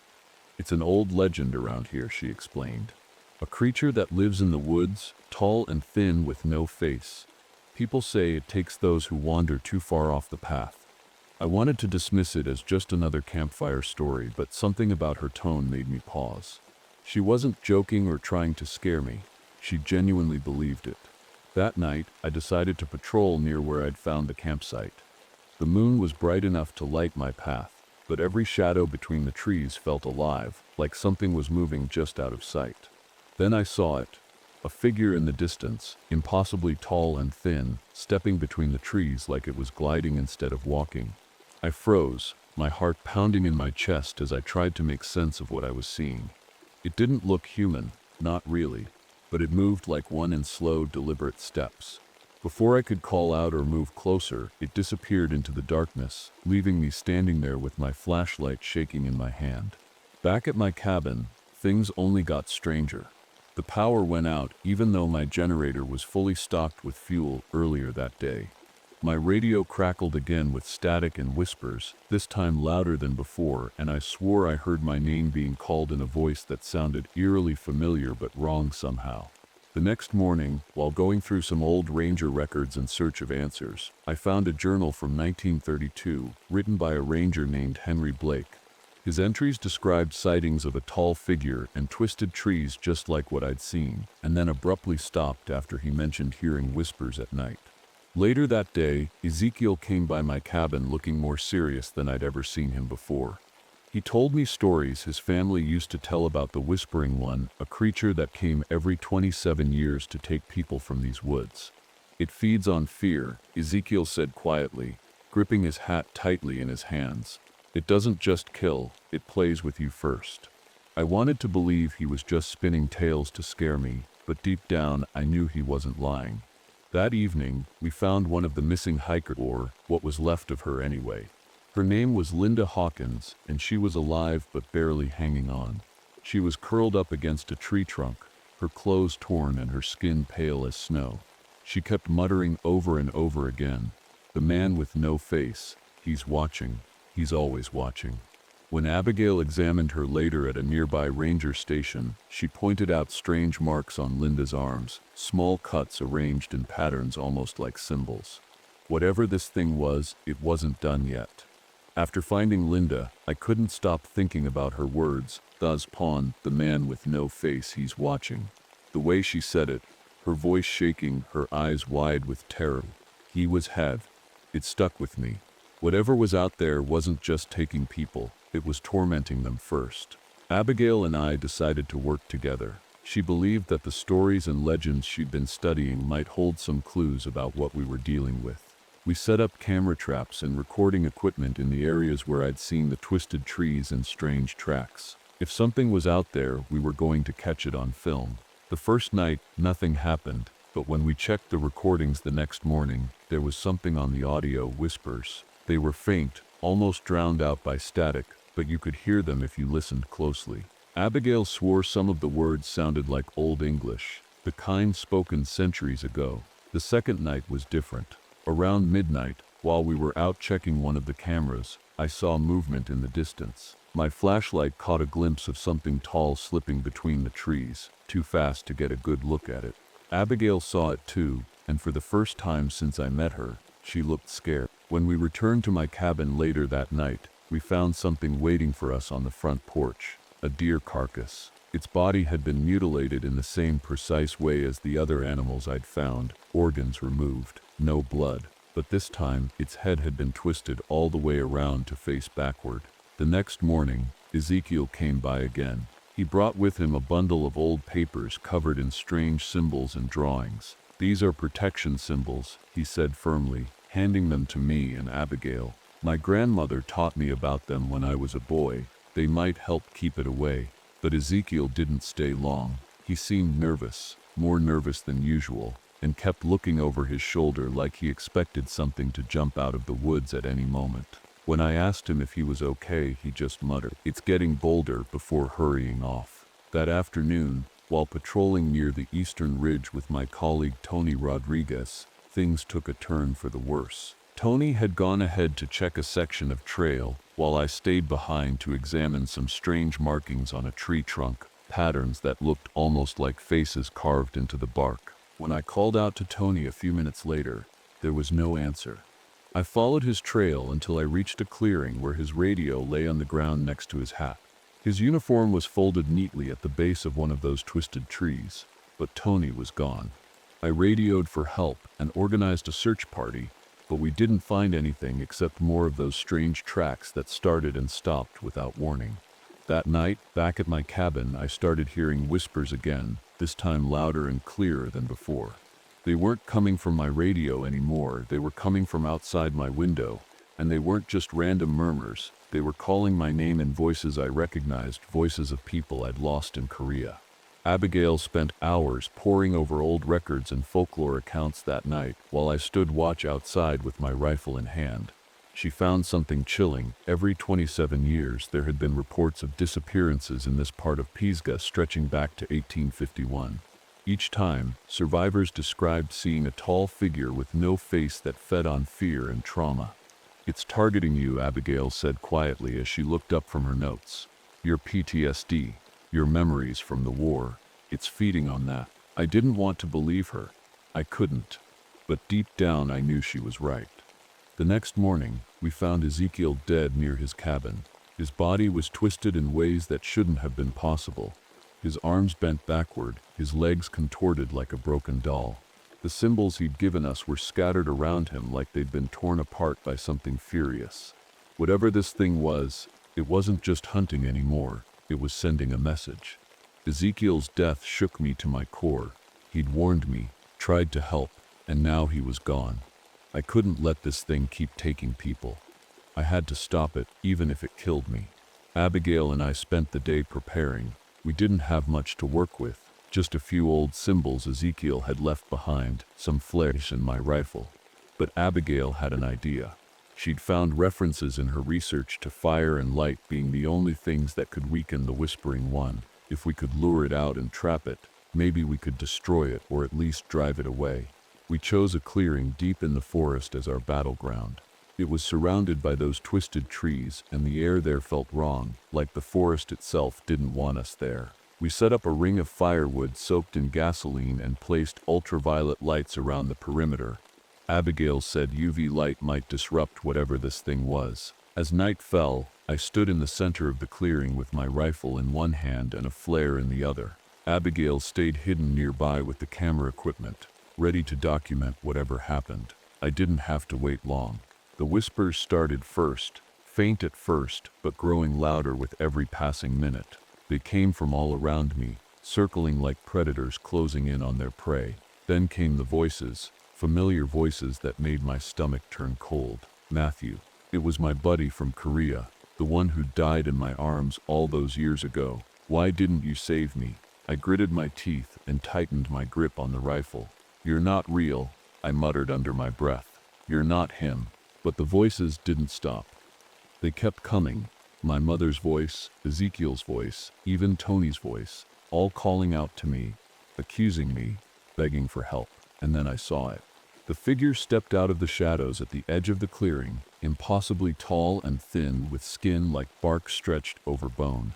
"It's an old legend around here," she explained. "A creature that lives in the woods, tall and thin with no face. People say it takes those who wander too far off the path." I wanted to dismiss it as just another campfire story, but something about her tone made me pause. She wasn't joking or trying to scare me. She genuinely believed it. That night, I decided to patrol near where I'd found the campsite. The moon was bright enough to light my path, but every shadow between the trees felt alive, like something was moving just out of sight. Then I saw it. A figure in the distance, impossibly tall and thin, stepping between the trees like it was gliding instead of walking. I froze, my heart pounding in my chest as I tried to make sense of what I was seeing. It didn't look human, not really, but it moved like one in slow, deliberate steps. Before I could call out or move closer, it disappeared into the darkness, leaving me standing there with my flashlight shaking in my hand. Back at my cabin, things only got stranger. The power went out even though my generator was fully stocked with fuel earlier that day. My radio crackled again with static and whispers, this time louder than before, and I swore I heard my name being called in a voice that sounded eerily familiar but wrong somehow. The next morning, while going through some old ranger records in search of answers, I found a journal from 1932, written by a ranger named Henry Blake. His entries described sightings of a tall figure and twisted trees just like what I'd seen, and then abruptly stopped after he mentioned hearing whispers at night. Later that day, Ezekiel came by my cabin looking more serious than I'd ever seen him before. He told me stories his family used to tell about the Whispering One, a creature that came every 27 years to take people from these woods. "It feeds on fear," Ezekiel said quietly, gripping his hat tightly in his hands. "It doesn't just kill, it plays with you first." I wanted to believe he was just spinning tales to scare me, but deep down I knew he wasn't lying. That evening, we found one of the missing hikers, or what was left of her anyway. Her name was Linda Hawkins, and she was alive but barely hanging on. She was curled up against a tree trunk, her clothes torn and her skin pale as snow. She kept muttering over and over again, "The man with no face, he's watching, he's always watching." When Abigail examined her later at a nearby ranger station, she pointed out strange marks on Linda's arms, small cuts arranged in patterns almost like symbols. Whatever this thing was, it wasn't done yet. After finding Linda, I couldn't stop thinking about her words, "Thus pawn, the man with no face, he's watching." The way she said it, her voice shaking, her eyes wide with terror. He was had. It stuck with me. Whatever was out there wasn't just taking people, it was tormenting them first. Abigail and I decided to work together. She believed that the stories and legends she'd been studying might hold some clues about what we were dealing with. We set up camera traps and recording equipment in the areas where I'd seen the twisted trees and strange tracks. If something was out there, we were going to catch it on film. The first night, nothing happened, but when we checked the recordings the next morning, there was something on the audio whispers. They were faint, almost drowned out by static, but you could hear them if you listened closely. Abigail swore some of the words sounded like Old English, the kind spoken centuries ago. The second night was different. Around midnight, while we were out checking one of the cameras, I saw movement in the distance. My flashlight caught a glimpse of something tall slipping between the trees, too fast to get a good look at it. Abigail saw it too, and for the first time since I met her, she looked scared. When we returned to my cabin later that night, we found something waiting for us on the front porch, a deer carcass. Its body had been mutilated in the same precise way as the other animals I'd found, organs removed, no blood. But this time, its head had been twisted all the way around to face backward. The next morning, Ezekiel came by again. He brought with him a bundle of old papers covered in strange symbols and drawings. "These are protection symbols," he said firmly, handing them to me and Abigail. "My grandmother taught me about them when I was a boy. They might help keep it away." But Ezekiel didn't stay long. He seemed nervous, more nervous than usual, and kept looking over his shoulder like he expected something to jump out of the woods at any moment. When I asked him if he was okay, he just muttered, "It's getting bolder," before hurrying off. That afternoon, While patrolling near the eastern ridge with my colleague Tony Rodriguez, things took a turn for the worse. Tony had gone ahead to check a section of trail, while I stayed behind to examine some strange markings on a tree trunk, patterns that looked almost like faces carved into the bark. When I called out to Tony a few minutes later, there was no answer. I followed his trail until I reached a clearing where his radio lay on the ground next to his hat. His uniform was folded neatly at the base of one of those twisted trees, but Tony was gone. I radioed for help and organized a search party, but we didn't find anything except more of those strange tracks that started and stopped without warning. That night, back at my cabin, I started hearing whispers again, this time louder and clearer than before. They weren't coming from my radio anymore, they were coming from outside my window, and they weren't just random murmurs, they were calling my name in voices I recognized, voices of people I'd lost in Korea. Abigail spent hours poring over old records and folklore accounts that night, while I stood watch outside with my rifle in hand. She found something chilling. Every 27 years there had been reports of disappearances in this part of Pisgah stretching back to 1851. Each time, survivors described seeing a tall figure with no face that fed on fear and trauma. "It's targeting you," Abigail said quietly as she looked up from her notes. "Your PTSD, your memories from the war, it's feeding on that." I didn't want to believe her. I couldn't. But deep down I knew she was right. The next morning, we found Ezekiel dead near his cabin. His body was twisted in ways that shouldn't have been possible. His arms bent backward, his legs contorted like a broken doll. The symbols he'd given us were scattered around him like they'd been torn apart by something furious. Whatever this thing was, it wasn't just hunting anymore, it was sending a message. Ezekiel's death shook me to my core. He'd warned me, tried to help, and now he was gone. I couldn't let this thing keep taking people. I had to stop it, even if it killed me. Abigail and I spent the day preparing. We didn't have much to work with, just a few old symbols Ezekiel had left behind, some flares and my rifle. But Abigail had an idea. She'd found references in her research to fire and light being the only things that could weaken the Whispering One. If we could lure it out and trap it, maybe we could destroy it or at least drive it away. We chose a clearing deep in the forest as our battleground. It was surrounded by those twisted trees, and the air there felt wrong, like the forest itself didn't want us there. We set up a ring of firewood soaked in gasoline and placed ultraviolet lights around the perimeter. Abigail said UV light might disrupt whatever this thing was. As night fell, I stood in the center of the clearing with my rifle in one hand and a flare in the other. Abigail stayed hidden nearby with the camera equipment, ready to document whatever happened. I didn't have to wait long. The whispers started first, faint at first, but growing louder with every passing minute. They came from all around me, circling like predators closing in on their prey. Then came the voices, familiar voices that made my stomach turn cold. Matthew. It was my buddy from Korea, the one who died in my arms all those years ago. "Why didn't you save me?" I gritted my teeth and tightened my grip on the rifle. "You're not real," I muttered under my breath. "You're not him." But the voices didn't stop. They kept coming. My mother's voice, Ezekiel's voice, even Tony's voice, all calling out to me, accusing me, begging for help. And then I saw it. The figure stepped out of the shadows at the edge of the clearing, impossibly tall and thin with skin like bark stretched over bone.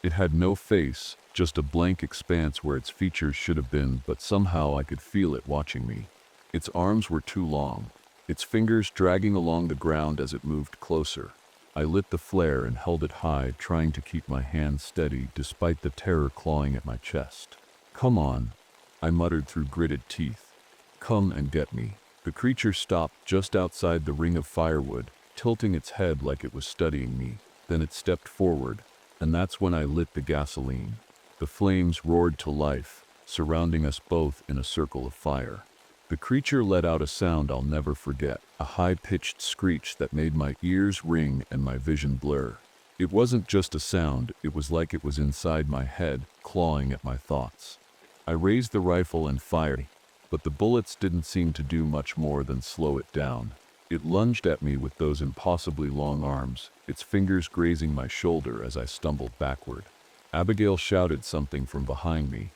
It had no face, just a blank expanse where its features should have been, but somehow I could feel it watching me. Its arms were too long, its fingers dragging along the ground as it moved closer. I lit the flare and held it high, trying to keep my hands steady despite the terror clawing at my chest. "Come on," I muttered through gritted teeth. "Come and get me." The creature stopped just outside the ring of firewood, tilting its head like it was studying me. Then it stepped forward, and that's when I lit the gasoline. The flames roared to life, surrounding us both in a circle of fire. The creature let out a sound I'll never forget, a high-pitched screech that made my ears ring and my vision blur. It wasn't just a sound, it was like it was inside my head, clawing at my thoughts. I raised the rifle and fired, but the bullets didn't seem to do much more than slow it down. It lunged at me with those impossibly long arms, its fingers grazing my shoulder as I stumbled backward. Abigail shouted something from behind me,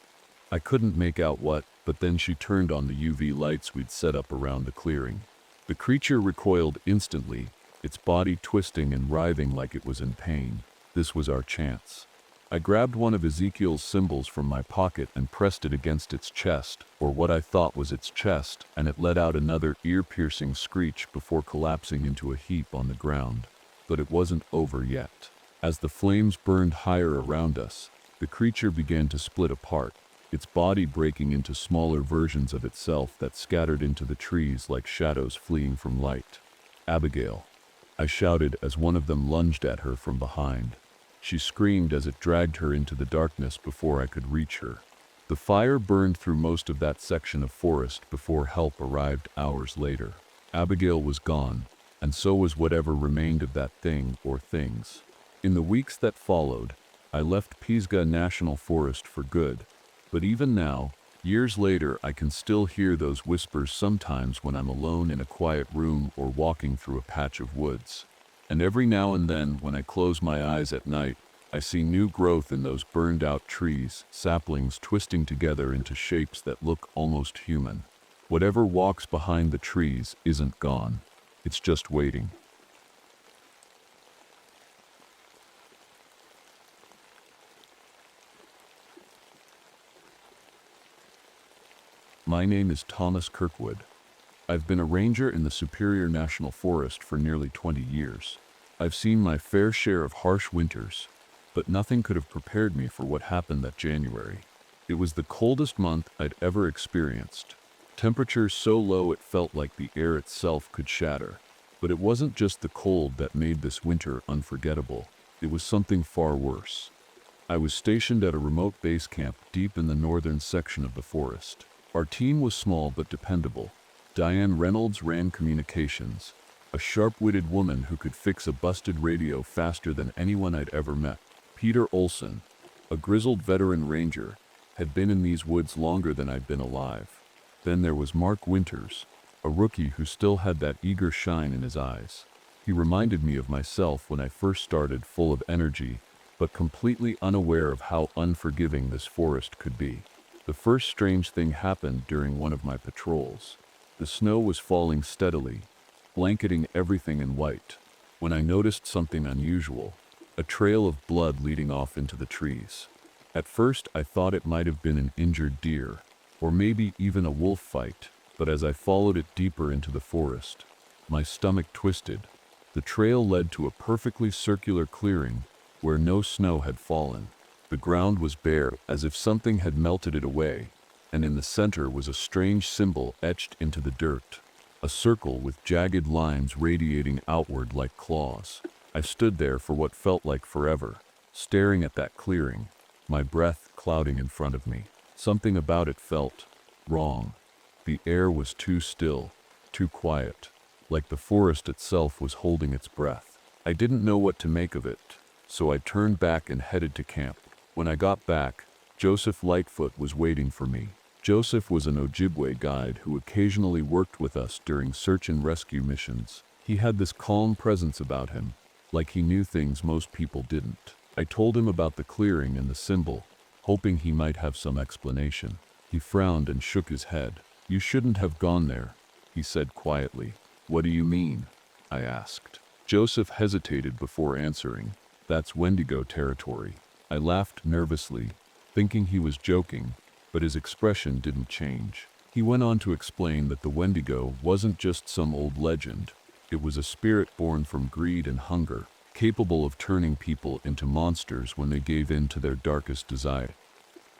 I couldn't make out what, but then she turned on the UV lights we'd set up around the clearing. The creature recoiled instantly, its body twisting and writhing like it was in pain. This was our chance. I grabbed one of Ezekiel's symbols from my pocket and pressed it against its chest, or what I thought was its chest, and it let out another ear-piercing screech before collapsing into a heap on the ground. But it wasn't over yet. As the flames burned higher around us, the creature began to split apart, its body breaking into smaller versions of itself that scattered into the trees like shadows fleeing from light. "Abigail," I shouted as one of them lunged at her from behind. She screamed as it dragged her into the darkness before I could reach her. The fire burned through most of that section of forest before help arrived hours later. Abigail was gone, and so was whatever remained of that thing or things. In the weeks that followed, I left Pisgah National Forest for good, but even now, years later, I can still hear those whispers sometimes when I'm alone in a quiet room or walking through a patch of woods. And every now and then, when I close my eyes at night, I see new growth in those burned-out trees, saplings twisting together into shapes that look almost human. Whatever walks behind the trees isn't gone. It's just waiting. My name is Thomas Kirkwood. I've been a ranger in the Superior National Forest for nearly 20 years. I've seen my fair share of harsh winters, but nothing could have prepared me for what happened that January. It was the coldest month I'd ever experienced. Temperatures so low it felt like the air itself could shatter. But it wasn't just the cold that made this winter unforgettable. It was something far worse. I was stationed at a remote base camp deep in the northern section of the forest. Our team was small but dependable. Diane Reynolds ran communications, a sharp-witted woman who could fix a busted radio faster than anyone I'd ever met. Peter Olson, a grizzled veteran ranger, had been in these woods longer than I'd been alive. Then there was Mark Winters, a rookie who still had that eager shine in his eyes. He reminded me of myself when I first started, full of energy, but completely unaware of how unforgiving this forest could be. The first strange thing happened during one of my patrols. The snow was falling steadily, blanketing everything in white, when I noticed something unusual, a trail of blood leading off into the trees. At first, I thought it might have been an injured deer, or maybe even a wolf fight, but as I followed it deeper into the forest, my stomach twisted. The trail led to a perfectly circular clearing where no snow had fallen. The ground was bare, as if something had melted it away, and in the center was a strange symbol etched into the dirt, a circle with jagged lines radiating outward like claws. I stood there for what felt like forever, staring at that clearing, my breath clouding in front of me. Something about it felt wrong. The air was too still, too quiet, like the forest itself was holding its breath. I didn't know what to make of it, so I turned back and headed to camp. When I got back, Joseph Lightfoot was waiting for me. Joseph was an Ojibwe guide who occasionally worked with us during search and rescue missions. He had this calm presence about him, like he knew things most people didn't. I told him about the clearing and the symbol, hoping he might have some explanation. He frowned and shook his head. "You shouldn't have gone there," he said quietly. "What do you mean?" I asked. Joseph hesitated before answering. "That's Wendigo territory." I laughed nervously, thinking he was joking, but his expression didn't change. He went on to explain that the Wendigo wasn't just some old legend. It was a spirit born from greed and hunger, capable of turning people into monsters when they gave in to their darkest desire.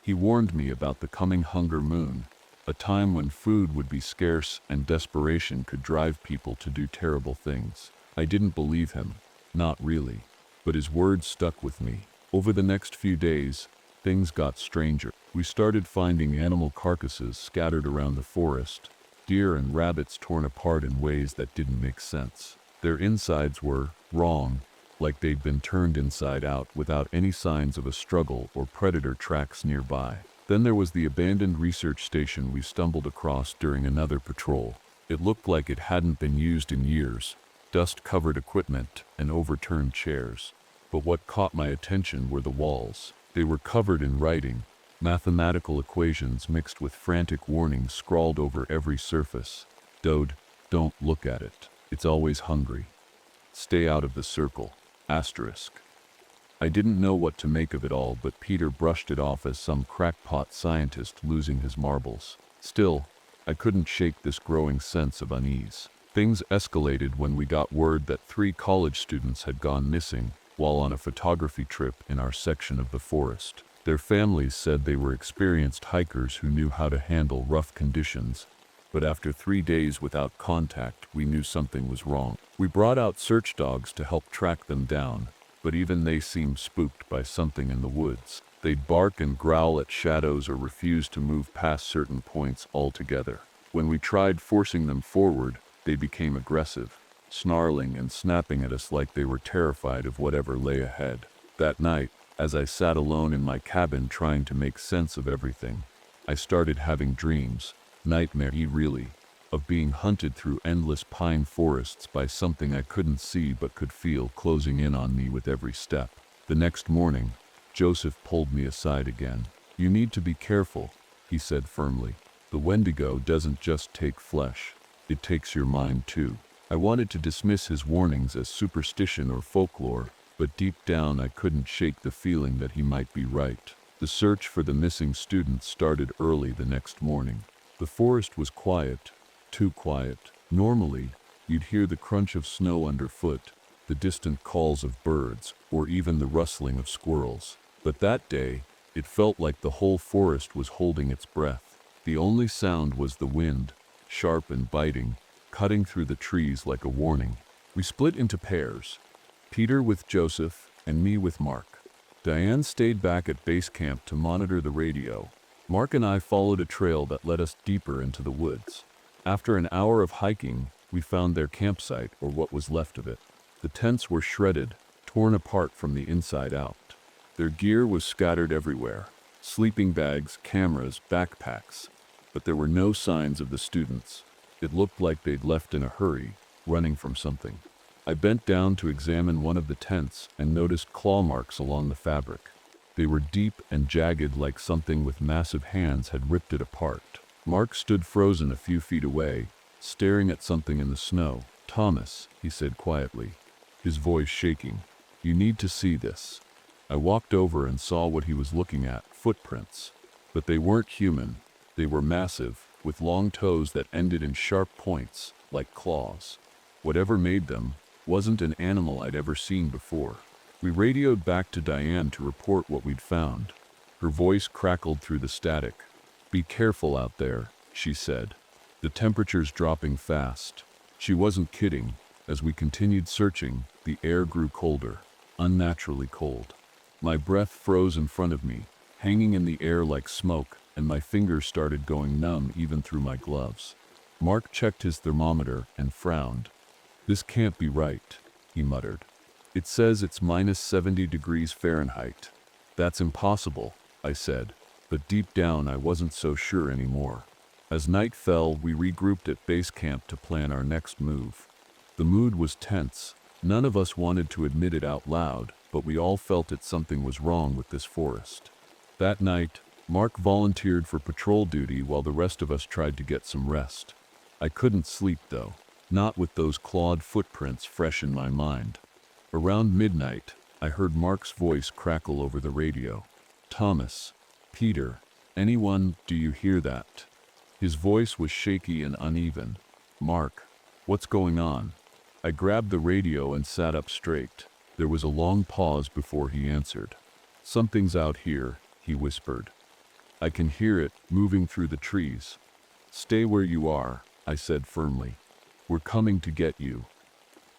He warned me about the coming hunger moon, a time when food would be scarce and desperation could drive people to do terrible things. I didn't believe him, not really, but his words stuck with me. Over the next few days, things got stranger. We started finding animal carcasses scattered around the forest, deer and rabbits torn apart in ways that didn't make sense. Their insides were wrong, like they'd been turned inside out without any signs of a struggle or predator tracks nearby. Then there was the abandoned research station we stumbled across during another patrol. It looked like it hadn't been used in years, dust-covered equipment and overturned chairs. But what caught my attention were the walls. They were covered in writing, Mathematical equations mixed with frantic warnings scrawled over every surface. Dode, don't look at it. It's always hungry. Stay out of the circle. Asterisk. I didn't know what to make of it all, but Peter brushed it off as some crackpot scientist losing his marbles. Still, I couldn't shake this growing sense of unease. Things escalated when we got word that 3 college students had gone missing while on a photography trip in our section of the forest. Their families said they were experienced hikers who knew how to handle rough conditions, but after 3 days without contact, we knew something was wrong. We brought out search dogs to help track them down, but even they seemed spooked by something in the woods. They'd bark and growl at shadows or refuse to move past certain points altogether. When we tried forcing them forward, they became aggressive, snarling and snapping at us like they were terrified of whatever lay ahead. That night, as I sat alone in my cabin trying to make sense of everything, I started having dreams, nightmare-y really, of being hunted through endless pine forests by something I couldn't see but could feel closing in on me with every step. The next morning, Joseph pulled me aside again. "You need to be careful," he said firmly. "The Wendigo doesn't just take flesh, it takes your mind too." I wanted to dismiss his warnings as superstition or folklore, but deep down I couldn't shake the feeling that he might be right. The search for the missing students started early the next morning. The forest was quiet, too quiet. Normally, you'd hear the crunch of snow underfoot, the distant calls of birds, or even the rustling of squirrels. But that day, it felt like the whole forest was holding its breath. The only sound was the wind, sharp and biting, cutting through the trees like a warning. We split into pairs, Peter with Joseph and me with Mark. Diane stayed back at base camp to monitor the radio. Mark and I followed a trail that led us deeper into the woods. After an hour of hiking, we found their campsite, or what was left of it. The tents were shredded, torn apart from the inside out. Their gear was scattered everywhere: sleeping bags, cameras, backpacks. But there were no signs of the students. It looked like they'd left in a hurry, running from something. I bent down to examine one of the tents and noticed claw marks along the fabric. They were deep and jagged, like something with massive hands had ripped it apart. Mark stood frozen a few feet away, staring at something in the snow. "Thomas," he said quietly, his voice shaking, "you need to see this." I walked over and saw what he was looking at: footprints. But they weren't human. They were massive, with long toes that ended in sharp points, like claws. Whatever made them wasn't an animal I'd ever seen before. We radioed back to Diane to report what we'd found. Her voice crackled through the static. "Be careful out there," she said. "The temperature's dropping fast." She wasn't kidding. As we continued searching, the air grew colder, unnaturally cold. My breath froze in front of me, hanging in the air like smoke, and my fingers started going numb even through my gloves. Mark checked his thermometer and frowned. "This can't be right," he muttered. "It says it's -70 degrees Fahrenheit. "That's impossible," I said, but deep down I wasn't so sure anymore. As night fell, we regrouped at base camp to plan our next move. The mood was tense. None of us wanted to admit it out loud, but we all felt that something was wrong with this forest. That night, Mark volunteered for patrol duty while the rest of us tried to get some rest. I couldn't sleep though, not with those clawed footprints fresh in my mind. Around midnight, I heard Mark's voice crackle over the radio. "Thomas, Peter, anyone, do you hear that?" His voice was shaky and uneven. "Mark, what's going on?" I grabbed the radio and sat up straight. There was a long pause before he answered. "Something's out here," he whispered. "I can hear it moving through the trees." "Stay where you are," I said firmly. "We're coming to get you."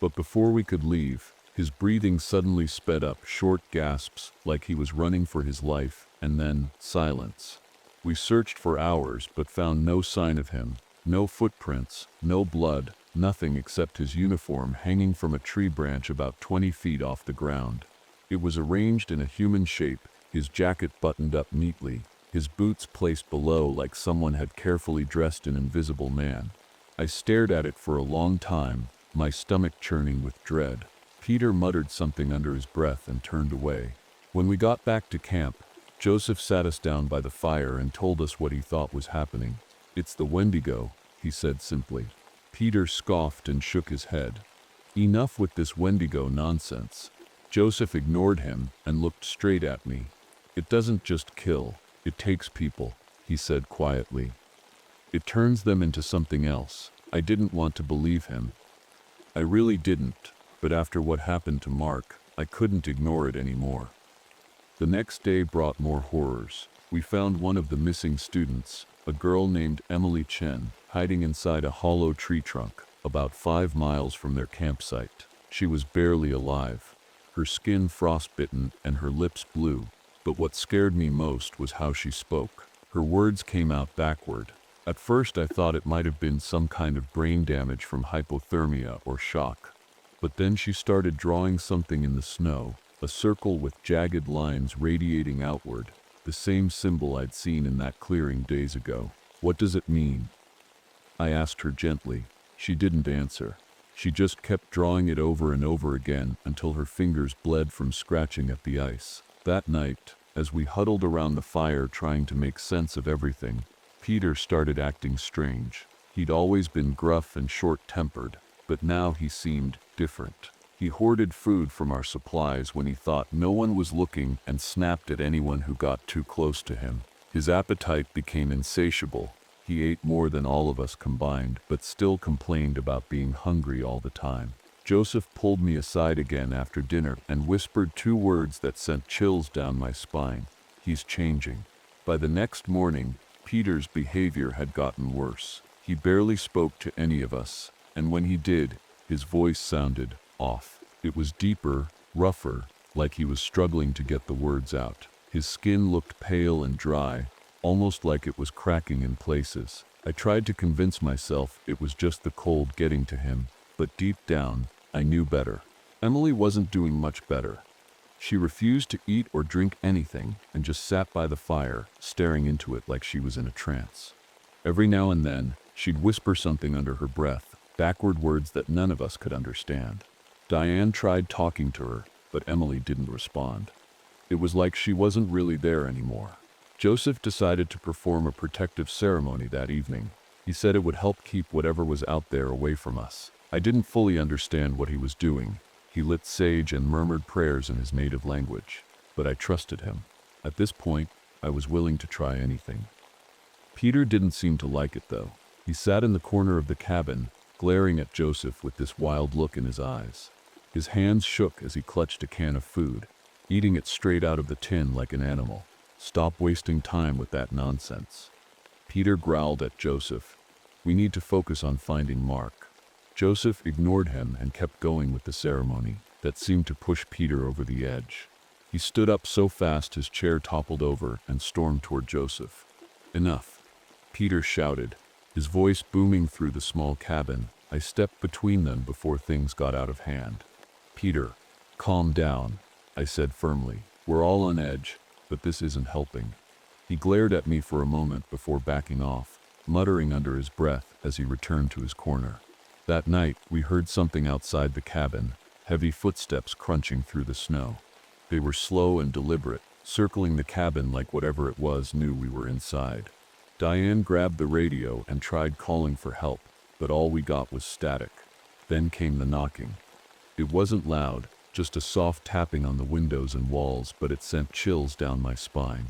But before we could leave, his breathing suddenly sped up, short gasps like he was running for his life, and then silence. We searched for hours but found no sign of him, no footprints, no blood, nothing except his uniform hanging from a tree branch about 20 feet off the ground. It was arranged in a human shape, his jacket buttoned up neatly, his boots placed below like someone had carefully dressed an invisible man. I stared at it for a long time, my stomach churning with dread. Peter muttered something under his breath and turned away. When we got back to camp, Joseph sat us down by the fire and told us what he thought was happening. "It's the Wendigo," he said simply. Peter scoffed and shook his head. "Enough with this Wendigo nonsense." Joseph ignored him and looked straight at me. "It doesn't just kill, it takes people," he said quietly. "It turns them into something else." I didn't want to believe him. I really didn't, but after what happened to Mark, I couldn't ignore it anymore. The next day brought more horrors. We found one of the missing students, a girl named Emily Chen, hiding inside a hollow tree trunk, about 5 miles from their campsite. She was barely alive, her skin frostbitten and her lips blue, but what scared me most was how she spoke. Her words came out backward. At first I thought it might have been some kind of brain damage from hypothermia or shock. But then she started drawing something in the snow, a circle with jagged lines radiating outward, the same symbol I'd seen in that clearing days ago. "What does it mean?" I asked her gently. She didn't answer. She just kept drawing it over and over again until her fingers bled from scratching at the ice. That night, as we huddled around the fire trying to make sense of everything, Peter started acting strange. He'd always been gruff and short-tempered, but now he seemed different. He hoarded food from our supplies when he thought no one was looking and snapped at anyone who got too close to him. His appetite became insatiable. He ate more than all of us combined, but still complained about being hungry all the time. Joseph pulled me aside again after dinner and whispered 2 words that sent chills down my spine. "He's changing." By the next morning, Peter's behavior had gotten worse. He barely spoke to any of us, and when he did, his voice sounded off. It was deeper, rougher, like he was struggling to get the words out. His skin looked pale and dry, almost like it was cracking in places. I tried to convince myself it was just the cold getting to him, but deep down, I knew better. Emily wasn't doing much better. She refused to eat or drink anything and just sat by the fire, staring into it like she was in a trance. Every now and then, she'd whisper something under her breath, backward words that none of us could understand. Diane tried talking to her, but Emily didn't respond. It was like she wasn't really there anymore. Joseph decided to perform a protective ceremony that evening. He said it would help keep whatever was out there away from us. I didn't fully understand what he was doing. He lit sage and murmured prayers in his native language, but I trusted him. At this point, I was willing to try anything. Peter didn't seem to like it though. He sat in the corner of the cabin, glaring at Joseph with this wild look in his eyes. His hands shook as he clutched a can of food, eating it straight out of the tin like an animal. "Stop wasting time with that nonsense." Peter growled at Joseph. "We need to focus on finding Mark." Joseph ignored him and kept going with the ceremony that seemed to push Peter over the edge. He stood up so fast his chair toppled over and stormed toward Joseph. "Enough," Peter shouted, his voice booming through the small cabin. I stepped between them before things got out of hand. "Peter, calm down," I said firmly. "We're all on edge, but this isn't helping." He glared at me for a moment before backing off, muttering under his breath as he returned to his corner. That night, we heard something outside the cabin, heavy footsteps crunching through the snow. They were slow and deliberate, circling the cabin like whatever it was knew we were inside. Diane grabbed the radio and tried calling for help, but all we got was static. Then came the knocking. It wasn't loud, just a soft tapping on the windows and walls, but it sent chills down my spine.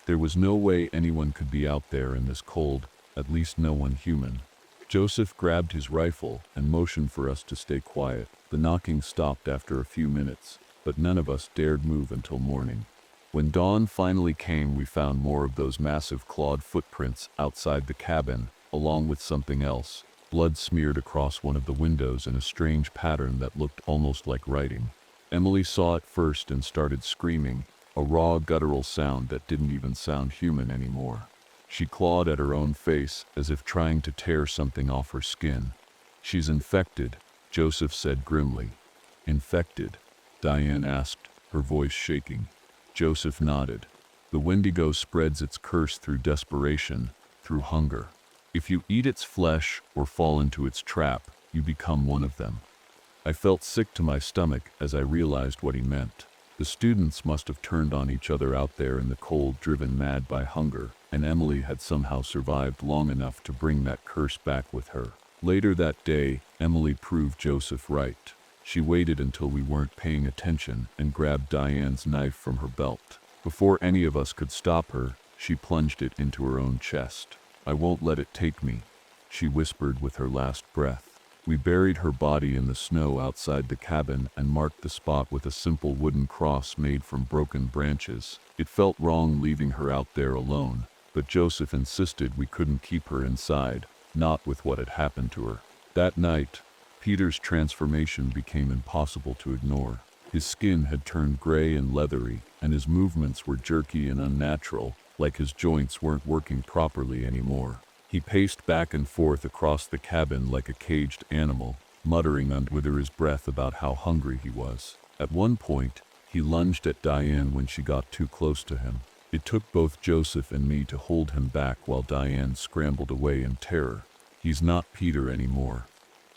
There was no way anyone could be out there in this cold, at least no one human. Joseph grabbed his rifle and motioned for us to stay quiet. The knocking stopped after a few minutes, but none of us dared move until morning. When dawn finally came, we found more of those massive clawed footprints outside the cabin, along with something else. Blood smeared across one of the windows in a strange pattern that looked almost like writing. Emily saw it first and started screaming, a raw guttural sound that didn't even sound human anymore. She clawed at her own face as if trying to tear something off her skin. "She's infected," Joseph said grimly. "Infected?" Diane asked, her voice shaking. Joseph nodded. "The Wendigo spreads its curse through desperation, through hunger. If you eat its flesh or fall into its trap, you become one of them." I felt sick to my stomach as I realized what he meant. The students must have turned on each other out there in the cold, driven mad by hunger, and Emily had somehow survived long enough to bring that curse back with her. Later that day, Emily proved Joseph right. She waited until we weren't paying attention and grabbed Diane's knife from her belt. Before any of us could stop her, she plunged it into her own chest. "I won't let it take me," she whispered with her last breath. We buried her body in the snow outside the cabin and marked the spot with a simple wooden cross made from broken branches. It felt wrong leaving her out there alone, but Joseph insisted we couldn't keep her inside, not with what had happened to her. That night, Peter's transformation became impossible to ignore. His skin had turned gray and leathery, and his movements were jerky and unnatural, like his joints weren't working properly anymore. He paced back and forth across the cabin like a caged animal, muttering under his breath about how hungry he was. At one point, he lunged at Diane when she got too close to him. It took both Joseph and me to hold him back while Diane scrambled away in terror. "He's not Peter anymore,"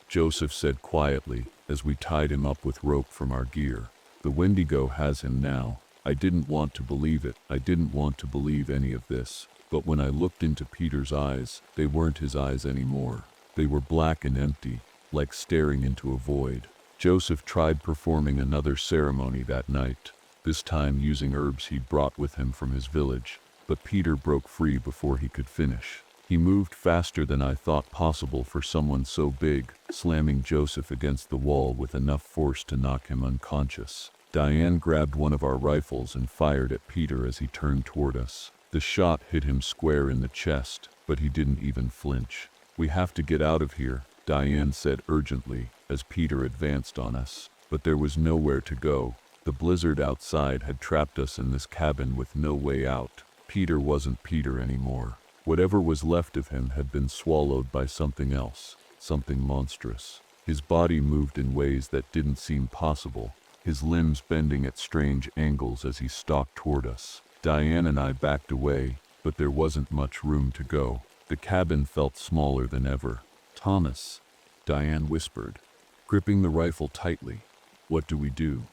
Joseph said quietly as we tied him up with rope from our gear. "The Wendigo has him now." I didn't want to believe it. I didn't want to believe any of this. But when I looked into Peter's eyes, they weren't his eyes anymore. They were black and empty, like staring into a void. Joseph tried performing another ceremony that night, this time using herbs he'd brought with him from his village, but Peter broke free before he could finish. He moved faster than I thought possible for someone so big, slamming Joseph against the wall with enough force to knock him unconscious. Diane grabbed one of our rifles and fired at Peter as he turned toward us. The shot hit him square in the chest, but he didn't even flinch. "We have to get out of here," Diane said urgently as Peter advanced on us. But there was nowhere to go. The blizzard outside had trapped us in this cabin with no way out. Peter wasn't Peter anymore. Whatever was left of him had been swallowed by something else, something monstrous. His body moved in ways that didn't seem possible, his limbs bending at strange angles as he stalked toward us. Diane and I backed away, but there wasn't much room to go. The cabin felt smaller than ever. "Thomas," Diane whispered, gripping the rifle tightly. "What do we do?"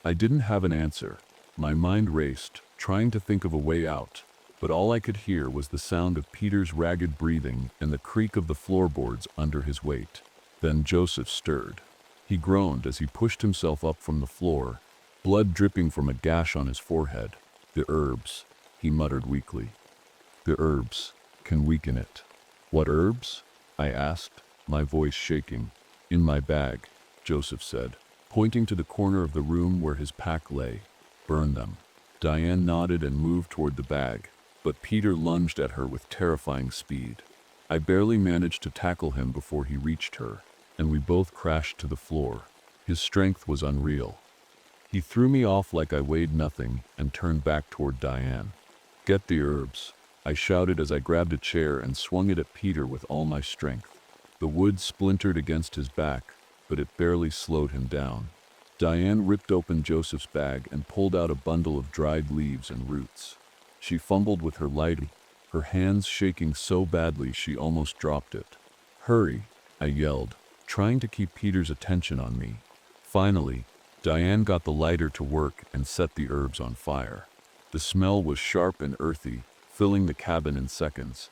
I didn't have an answer. My mind raced, trying to think of a way out, but all I could hear was the sound of Peter's ragged breathing and the creak of the floorboards under his weight. Then Joseph stirred. He groaned as he pushed himself up from the floor, blood dripping from a gash on his forehead. "The herbs," he muttered weakly. "The herbs can weaken it." "What herbs?" I asked, my voice shaking. "In my bag," Joseph said, pointing to the corner of the room where his pack lay. "Burn them." Diane nodded and moved toward the bag, but Peter lunged at her with terrifying speed. I barely managed to tackle him before he reached her, and we both crashed to the floor. His strength was unreal. He threw me off like I weighed nothing and turned back toward Diane. "Get the herbs," I shouted as I grabbed a chair and swung it at Peter with all my strength. The wood splintered against his back, but it barely slowed him down. Diane ripped open Joseph's bag and pulled out a bundle of dried leaves and roots. She fumbled with her lighter, her hands shaking so badly she almost dropped it. "Hurry," I yelled, trying to keep Peter's attention on me. Finally, Diane got the lighter to work and set the herbs on fire. The smell was sharp and earthy, filling the cabin in seconds.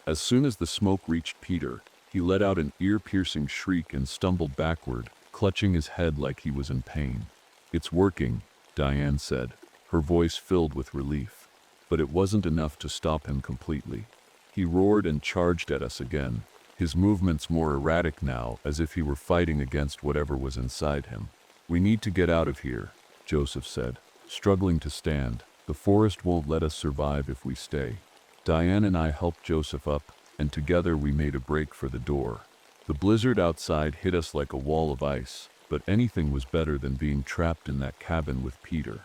As soon as the smoke reached Peter, he let out an ear-piercing shriek and stumbled backward, clutching his head like he was in pain. "It's working," Diane said, her voice filled with relief. But it wasn't enough to stop him completely. He roared and charged at us again, his movements more erratic now, as if he were fighting against whatever was inside him. "We need to get out of here," Joseph said, struggling to stand. "The forest won't let us survive if we stay." Diane and I helped Joseph up, and together we made a break for the door. The blizzard outside hit us like a wall of ice, but anything was better than being trapped in that cabin with Peter.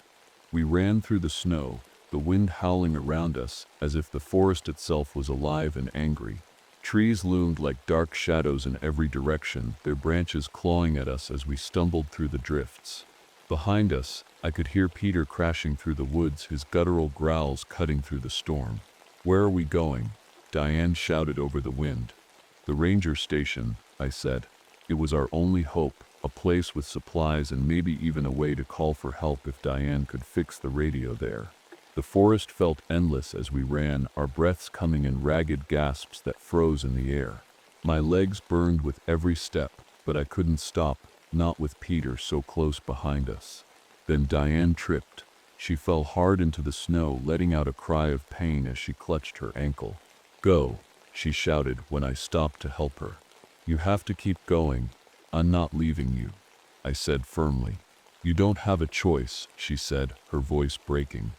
We ran through the snow, the wind howling around us as if the forest itself was alive and angry. Trees loomed like dark shadows in every direction, their branches clawing at us as we stumbled through the drifts. Behind us, I could hear Peter crashing through the woods, his guttural growls cutting through the storm. "Where are we going?" Diane shouted over the wind. "The ranger station," I said. It was our only hope, a place with supplies and maybe even a way to call for help if Diane could fix the radio there. The forest felt endless as we ran, our breaths coming in ragged gasps that froze in the air. My legs burned with every step, but I couldn't stop, not with Peter so close behind us. Then Diane tripped. She fell hard into the snow, letting out a cry of pain as she clutched her ankle. "Go," she shouted when I stopped to help her. "You have to keep going. I'm not leaving you," I said firmly. "You don't have a choice," she said, her voice breaking.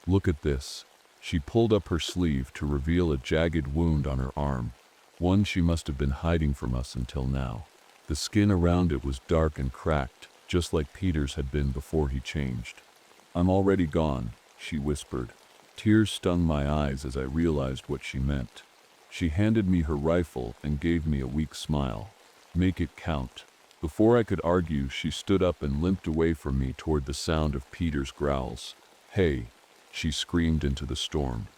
"Look at this." She pulled up her sleeve to reveal a jagged wound on her arm, one she must have been hiding from us until now. The skin around it was dark and cracked, just like Peter's had been before he changed. "I'm already gone," she whispered. Tears stung my eyes as I realized what she meant. She handed me her rifle and gave me a weak smile. "Make it count." Before I could argue, she stood up and limped away from me toward the sound of Peter's growls. "Hey," she screamed into the storm.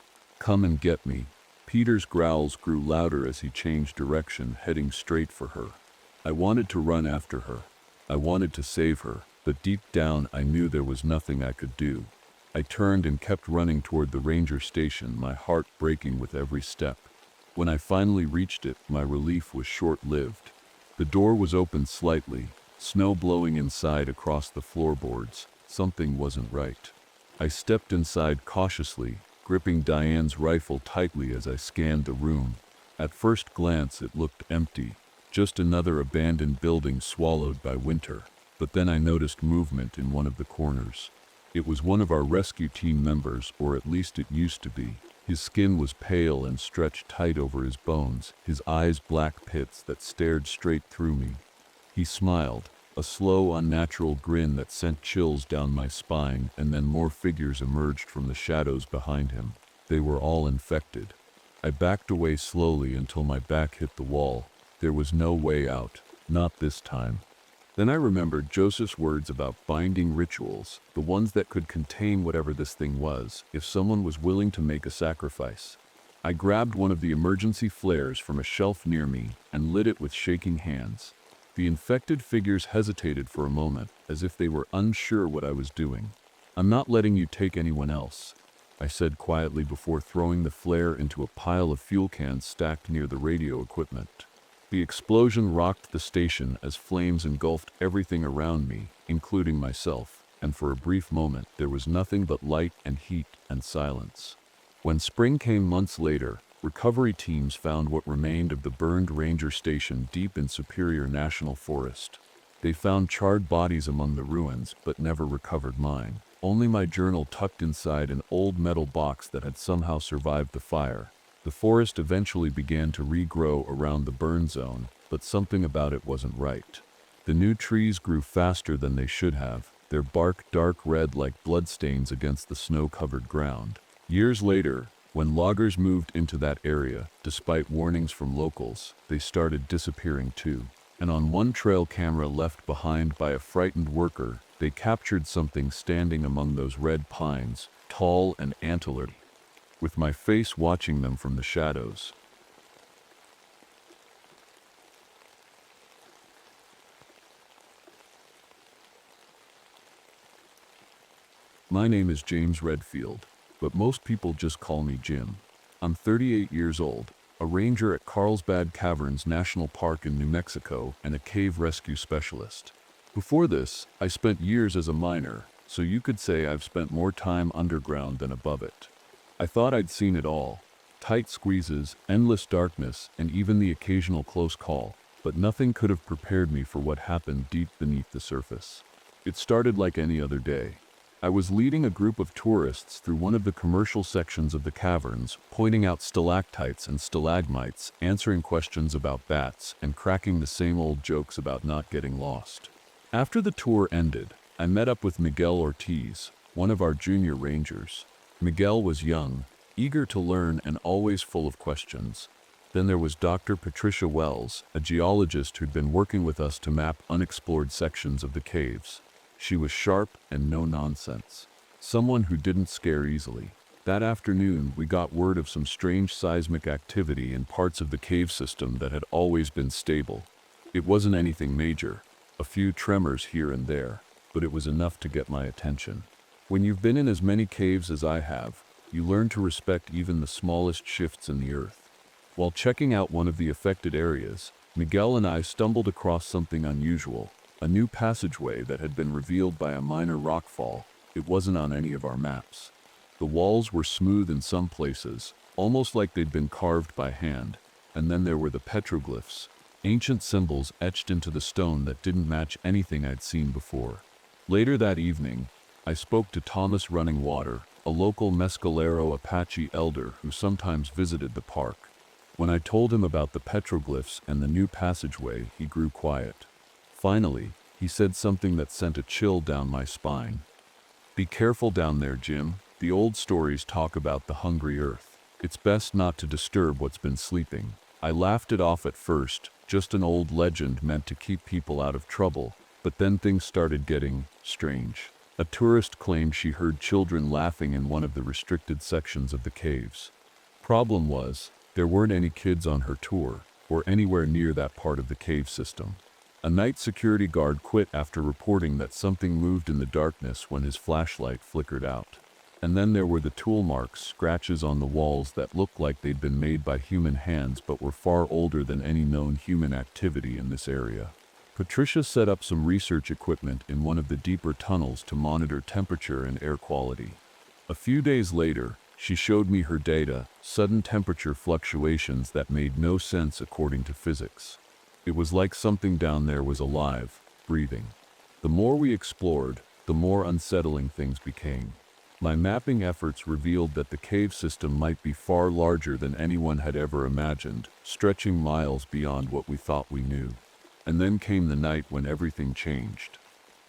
"Come and get me." Peter's growls grew louder as he changed direction, heading straight for her. I wanted to run after her. I wanted to save her, but deep down I knew there was nothing I could do. I turned and kept running toward the ranger station, my heart breaking with every step. When I finally reached it, my relief was short-lived. The door was open slightly, snow blowing inside across the floorboards. Something wasn't right. I stepped inside cautiously, gripping Diane's rifle tightly as I scanned the room. At first glance it looked empty, just another abandoned building swallowed by winter. But then I noticed movement in one of the corners. It was one of our rescue team members, or at least it used to be. His skin was pale and stretched tight over his bones, his eyes black pits that stared straight through me. He smiled, a slow, unnatural grin that sent chills down my spine, and then more figures emerged from the shadows behind him. They were all infected. I backed away slowly until my back hit the wall. There was no way out, not this time. Then I remembered Joseph's words about binding rituals, the ones that could contain whatever this thing was, if someone was willing to make a sacrifice. I grabbed one of the emergency flares from a shelf near me and lit it with shaking hands. The infected figures hesitated for a moment, as if they were unsure what I was doing. "I'm not letting you take anyone else," I said quietly before throwing the flare into a pile of fuel cans stacked near the radio equipment. The explosion rocked the station as flames engulfed everything around me, including myself, and for a brief moment there was nothing but light and heat and silence. When spring came months later, recovery teams found what remained of the burned ranger station deep in Superior National Forest. They found charred bodies among the ruins, but never recovered mine. Only my journal tucked inside an old metal box that had somehow survived the fire. The forest eventually began to regrow around the burn zone, but something about it wasn't right. The new trees grew faster than they should have, their bark dark red like bloodstains against the snow-covered ground. Years later, when loggers moved into that area, despite warnings from locals, they started disappearing too. And on one trail camera left behind by a frightened worker, they captured something standing among those red pines, tall and antlered, with my face watching them from the shadows. My name is James Redfield, but most people just call me Jim. I'm 38 years old, a ranger at Carlsbad Caverns National Park in New Mexico and a cave rescue specialist. Before this, I spent years as a miner, so you could say I've spent more time underground than above it. I thought I'd seen it all. Tight squeezes, endless darkness, and even the occasional close call, but nothing could have prepared me for what happened deep beneath the surface. It started like any other day. I was leading a group of tourists through one of the commercial sections of the caverns, pointing out stalactites and stalagmites, answering questions about bats, and cracking the same old jokes about not getting lost. After the tour ended, I met up with Miguel Ortiz, one of our junior rangers. Miguel was young, eager to learn and always full of questions. Then there was Dr. Patricia Wells, a geologist who'd been working with us to map unexplored sections of the caves. She was sharp and no nonsense. Someone who didn't scare easily. That afternoon, we got word of some strange seismic activity in parts of the cave system that had always been stable. It wasn't anything major, A few tremors here and there, but it was enough to get my attention. When you've been in as many caves as I have, you learn to respect even the smallest shifts in the earth. While checking out one of the affected areas, Miguel and I stumbled across something unusual, a new passageway that had been revealed by a minor rockfall. It wasn't on any of our maps. The walls were smooth in some places, almost like they'd been carved by hand, and then there were the petroglyphs, ancient symbols etched into the stone that didn't match anything I'd seen before. Later that evening, I spoke to Thomas Running Water, a local Mescalero Apache elder who sometimes visited the park. When I told him about the petroglyphs and the new passageway, he grew quiet. Finally, he said something that sent a chill down my spine. "Be careful down there, Jim. The old stories talk about the hungry earth. It's best not to disturb what's been sleeping." I laughed it off at first, just an old legend meant to keep people out of trouble, but then things started getting strange. A tourist claimed she heard children laughing in one of the restricted sections of the caves. Problem was, there weren't any kids on her tour, or anywhere near that part of the cave system. A night security guard quit after reporting that something moved in the darkness when his flashlight flickered out. And then there were the tool marks, scratches on the walls that looked like they'd been made by human hands but were far older than any known human activity in this area. Patricia set up some research equipment in one of the deeper tunnels to monitor temperature and air quality. A few days later, she showed me her data, sudden temperature fluctuations that made no sense according to physics. It was like something down there was alive, breathing. The more we explored, the more unsettling things became. My mapping efforts revealed that the cave system might be far larger than anyone had ever imagined, stretching miles beyond what we thought we knew. And then came the night when everything changed.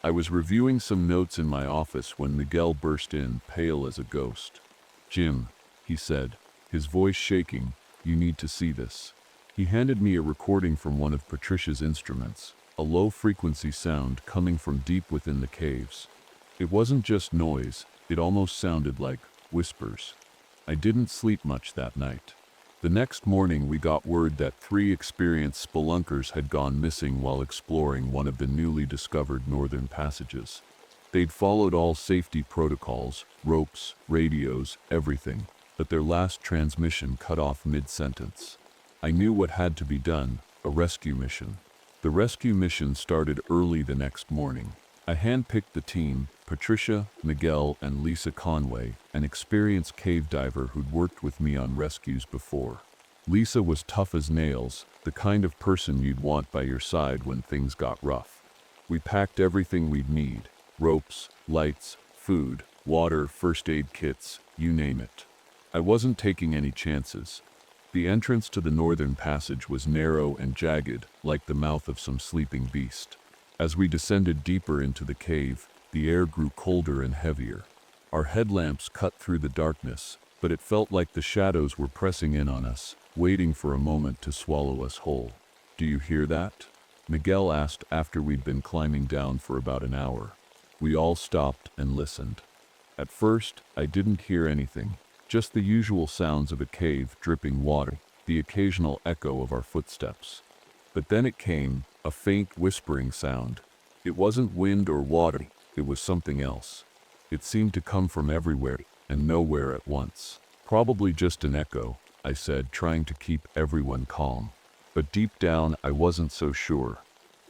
I was reviewing some notes in my office when Miguel burst in, pale as a ghost. "Jim," he said, his voice shaking, "you need to see this." He handed me a recording from one of Patricia's instruments, a low-frequency sound coming from deep within the caves. It wasn't just noise, it almost sounded like whispers. I didn't sleep much that night. The next morning we got word that 3 experienced spelunkers had gone missing while exploring one of the newly discovered northern passages. They'd followed all safety protocols, ropes, radios, everything, but their last transmission cut off mid-sentence. I knew what had to be done, a rescue mission. The rescue mission started early the next morning. I handpicked the team, Patricia, Miguel, and Lisa Conway, an experienced cave diver who'd worked with me on rescues before. Lisa was tough as nails, the kind of person you'd want by your side when things got rough. We packed everything we'd need: ropes, lights, food, water, first aid kits, you name it. I wasn't taking any chances. The entrance to the northern passage was narrow and jagged, like the mouth of some sleeping beast. As we descended deeper into the cave, the air grew colder and heavier. Our headlamps cut through the darkness, but it felt like the shadows were pressing in on us, waiting for a moment to swallow us whole. "Do you hear that?" Miguel asked after we'd been climbing down for about an hour. We all stopped and listened. At first, I didn't hear anything, just the usual sounds of a cave dripping water, the occasional echo of our footsteps. But then it came, a faint whispering sound. It wasn't wind or water, it was something else. It seemed to come from everywhere and nowhere at once. "Probably just an echo," I said, trying to keep everyone calm. But deep down, I wasn't so sure.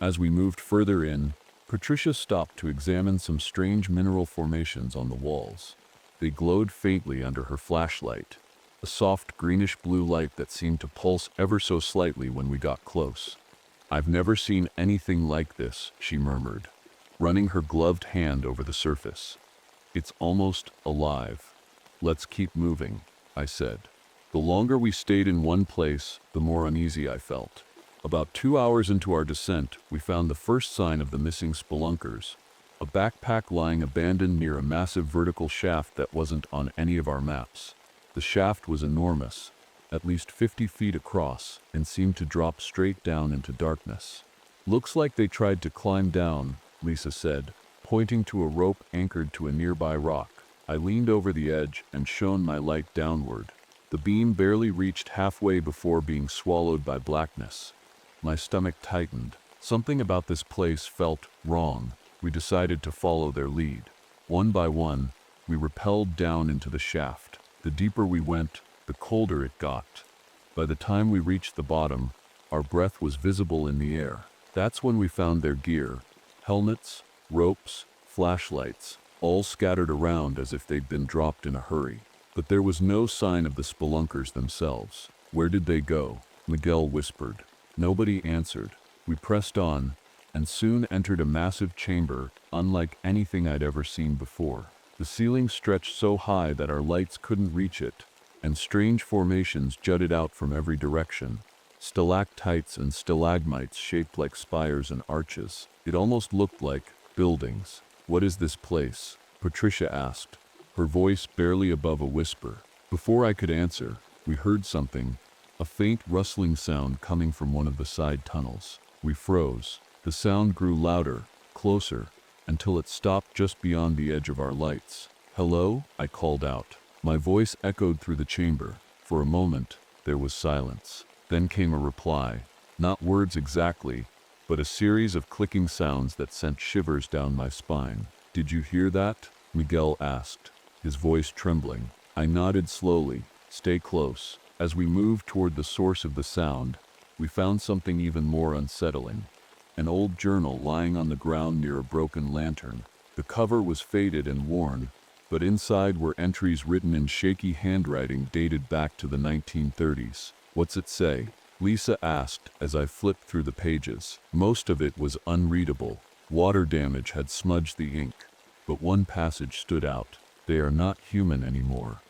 As we moved further in, Patricia stopped to examine some strange mineral formations on the walls. They glowed faintly under her flashlight, a soft greenish-blue light that seemed to pulse ever so slightly when we got close. "I've never seen anything like this," she murmured, running her gloved hand over the surface. "It's almost alive." "Let's keep moving," I said. The longer we stayed in one place, the more uneasy I felt. About 2 hours into our descent, we found the first sign of the missing spelunkers, a backpack lying abandoned near a massive vertical shaft that wasn't on any of our maps. The shaft was enormous, at least 50 feet across, and seemed to drop straight down into darkness. "Looks like they tried to climb down," Lisa said, pointing to a rope anchored to a nearby rock. I leaned over the edge and shone my light downward. The beam barely reached halfway before being swallowed by blackness. My stomach tightened. Something about this place felt wrong. We decided to follow their lead. One by one, we rappelled down into the shaft. The deeper we went, the colder it got. By the time we reached the bottom, our breath was visible in the air. That's when we found their gear: helmets, ropes, flashlights, all scattered around as if they'd been dropped in a hurry. But there was no sign of the spelunkers themselves. Where did they go? Miguel whispered. Nobody answered. We pressed on, and soon entered a massive chamber unlike anything I'd ever seen before. The ceiling stretched so high that our lights couldn't reach it, and strange formations jutted out from every direction. Stalactites and stalagmites shaped like spires and arches. It almost looked like buildings. "What is this place?" Patricia asked, her voice barely above a whisper. Before I could answer, we heard something, a faint rustling sound coming from one of the side tunnels. We froze. The sound grew louder, closer, until it stopped just beyond the edge of our lights. "Hello?" I called out. My voice echoed through the chamber. For a moment, there was silence. Then came a reply. Not words exactly, but a series of clicking sounds that sent shivers down my spine. "Did you hear that?" Miguel asked, his voice trembling. I nodded slowly. "Stay close." As we moved toward the source of the sound, we found something even more unsettling. An old journal lying on the ground near a broken lantern. The cover was faded and worn, but inside were entries written in shaky handwriting dated back to the 1930s. "What's it say?" Lisa asked as I flipped through the pages. Most of it was unreadable. Water damage had smudged the ink, but one passage stood out. "They are not human anymore.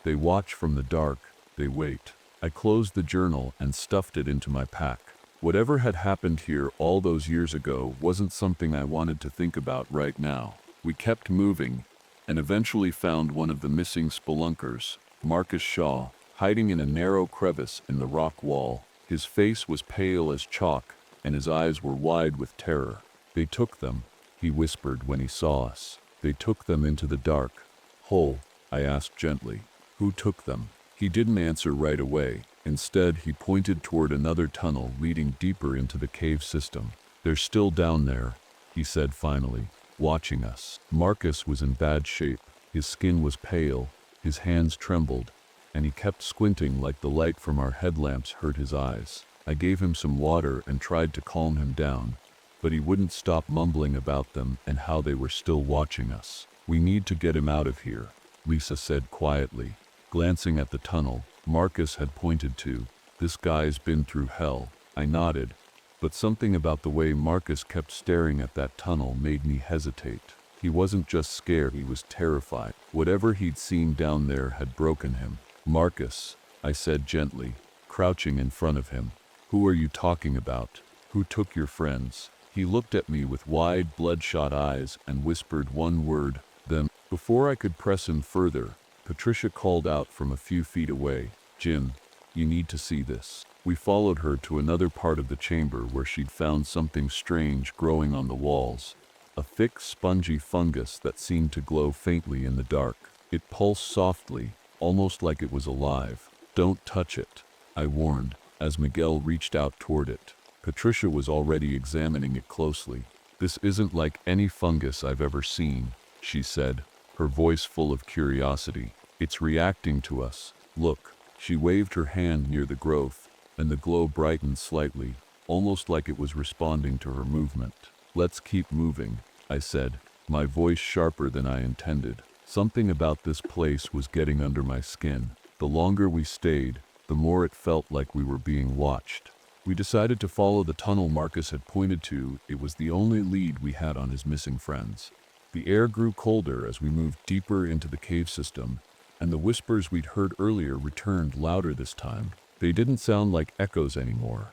They watch from the dark, they wait." I closed the journal and stuffed it into my pack. Whatever had happened here all those years ago wasn't something I wanted to think about right now. We kept moving, and eventually found one of the missing spelunkers, Marcus Shaw, hiding in a narrow crevice in the rock wall. His face was pale as chalk, and his eyes were wide with terror. "They took them," he whispered when he saw us. "They took them into the dark hole," I asked gently. "Who took them?" He didn't answer right away. Instead, he pointed toward another tunnel leading deeper into the cave system. "They're still down there," he said finally, watching us. Marcus was in bad shape. His skin was pale, his hands trembled, and he kept squinting like the light from our headlamps hurt his eyes. I gave him some water and tried to calm him down, but he wouldn't stop mumbling about them and how they were still watching us. "We need to get him out of here," Lisa said quietly, glancing at the tunnel Marcus had pointed to. "This guy's been through hell." I nodded, but something about the way Marcus kept staring at that tunnel made me hesitate. He wasn't just scared, he was terrified. Whatever he'd seen down there had broken him. "Marcus," I said gently, crouching in front of him. "Who are you talking about? Who took your friends?" He looked at me with wide, bloodshot eyes and whispered one word, "them." Before I could press him further, Patricia called out from a few feet away, "Jim, you need to see this." We followed her to another part of the chamber where she'd found something strange growing on the walls. A thick, spongy fungus that seemed to glow faintly in the dark. It pulsed softly, almost like it was alive. "Don't touch it," I warned, as Miguel reached out toward it. Patricia was already examining it closely. "This isn't like any fungus I've ever seen," she said, her voice full of curiosity. "It's reacting to us. Look." She waved her hand near the growth, and the glow brightened slightly, almost like it was responding to her movement. "Let's keep moving," I said, my voice sharper than I intended. Something about this place was getting under my skin. The longer we stayed, the more it felt like we were being watched. We decided to follow the tunnel Marcus had pointed to. It was the only lead we had on his missing friends. The air grew colder as we moved deeper into the cave system, and the whispers we'd heard earlier returned louder this time. They didn't sound like echoes anymore.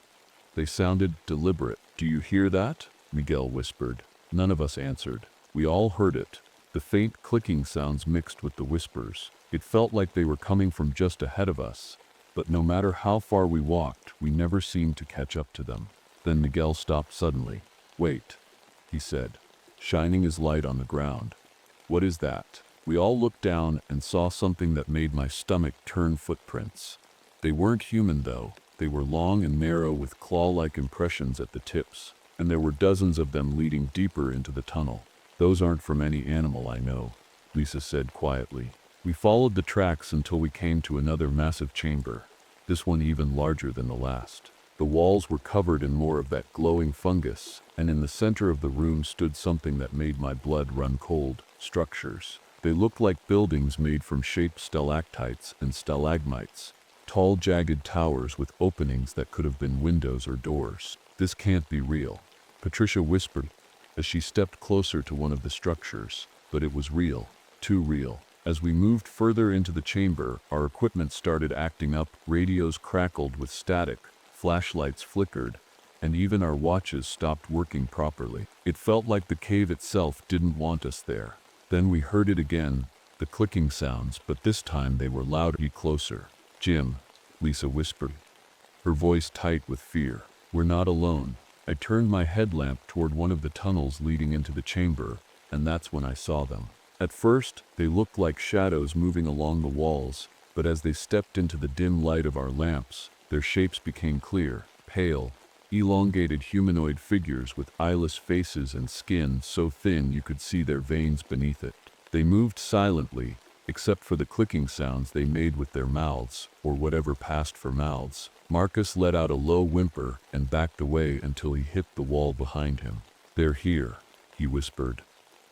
They sounded deliberate. "Do you hear that?" Miguel whispered. None of us answered. We all heard it. The faint clicking sounds mixed with the whispers. It felt like they were coming from just ahead of us, but no matter how far we walked, we never seemed to catch up to them. Then Miguel stopped suddenly. "Wait," he said, shining his light on the ground. "What is that?" We all looked down and saw something that made my stomach turn. Footprints. They weren't human though. They were long and narrow with claw-like impressions at the tips, and there were dozens of them leading deeper into the tunnel. "Those aren't from any animal I know," Lisa said quietly. We followed the tracks until we came to another massive chamber, this one even larger than the last. The walls were covered in more of that glowing fungus, and in the center of the room stood something that made my blood run cold. Structures. They looked like buildings made from shaped stalactites and stalagmites, tall jagged towers with openings that could have been windows or doors. "This can't be real," Patricia whispered as she stepped closer to one of the structures. But it was real. Too real. As we moved further into the chamber, our equipment started acting up, radios crackled with static, flashlights flickered, and even our watches stopped working properly. It felt like the cave itself didn't want us there. Then we heard it again, the clicking sounds, but this time they were louder, closer. "Jim," Lisa whispered, her voice tight with fear. "We're not alone." I turned my headlamp toward one of the tunnels leading into the chamber, and that's when I saw them. At first, they looked like shadows moving along the walls, but as they stepped into the dim light of our lamps, their shapes became clear, pale, elongated humanoid figures with eyeless faces and skin so thin you could see their veins beneath it. They moved silently, except for the clicking sounds they made with their mouths, or whatever passed for mouths. Marcus let out a low whimper and backed away until he hit the wall behind him. "They're here," he whispered.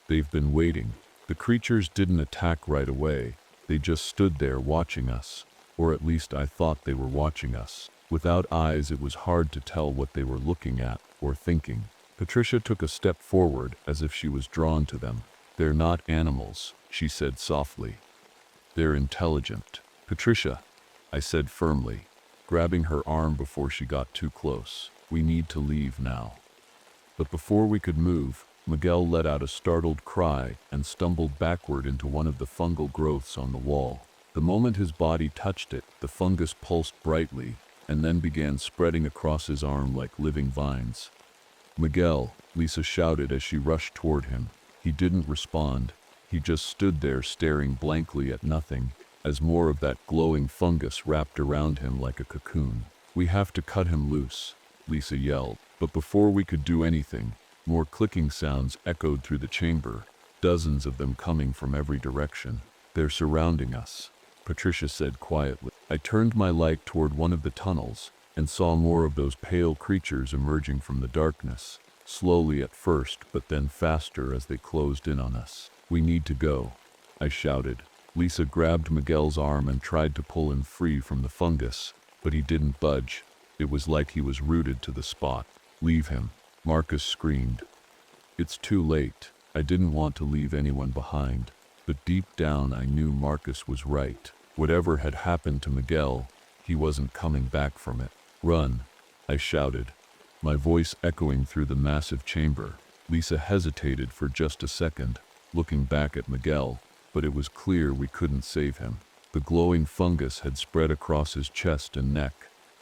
"They've been waiting." The creatures didn't attack right away. They just stood there watching us. Or at least I thought they were watching us. Without eyes, it was hard to tell what they were looking at or thinking. Patricia took a step forward as if she was drawn to them. "They're not animals," she said softly. "They're intelligent." "Patricia," I said firmly, grabbing her arm before she got too close. "We need to leave now." But before we could move, Miguel let out a startled cry and stumbled backward into one of the fungal growths on the wall. The moment his body touched it, the fungus pulsed brightly, and then began spreading across his arm like living vines. "Miguel," Lisa shouted as she rushed toward him. He didn't respond. He just stood there staring blankly at nothing, as more of that glowing fungus wrapped around him like a cocoon. "We have to cut him loose," Lisa yelled. But before we could do anything, more clicking sounds echoed through the chamber, dozens of them coming from every direction. "They're surrounding us," Patricia said quietly. I turned my light toward one of the tunnels and saw more of those pale creatures emerging from the darkness, slowly at first, but then faster as they closed in on us. "We need to go," I shouted. Lisa grabbed Miguel's arm and tried to pull him free from the fungus, but he didn't budge. It was like he was rooted to the spot. "Leave him," Marcus screamed. It's too late. I didn't want to leave anyone behind, but deep down I knew Marcus was right. Whatever had happened to Miguel, he wasn't coming back from it. "Run," I shouted, my voice echoing through the massive chamber. Lisa hesitated for just a second, looking back at Miguel, but it was clear we couldn't save him. The glowing fungus had spread across his chest and neck,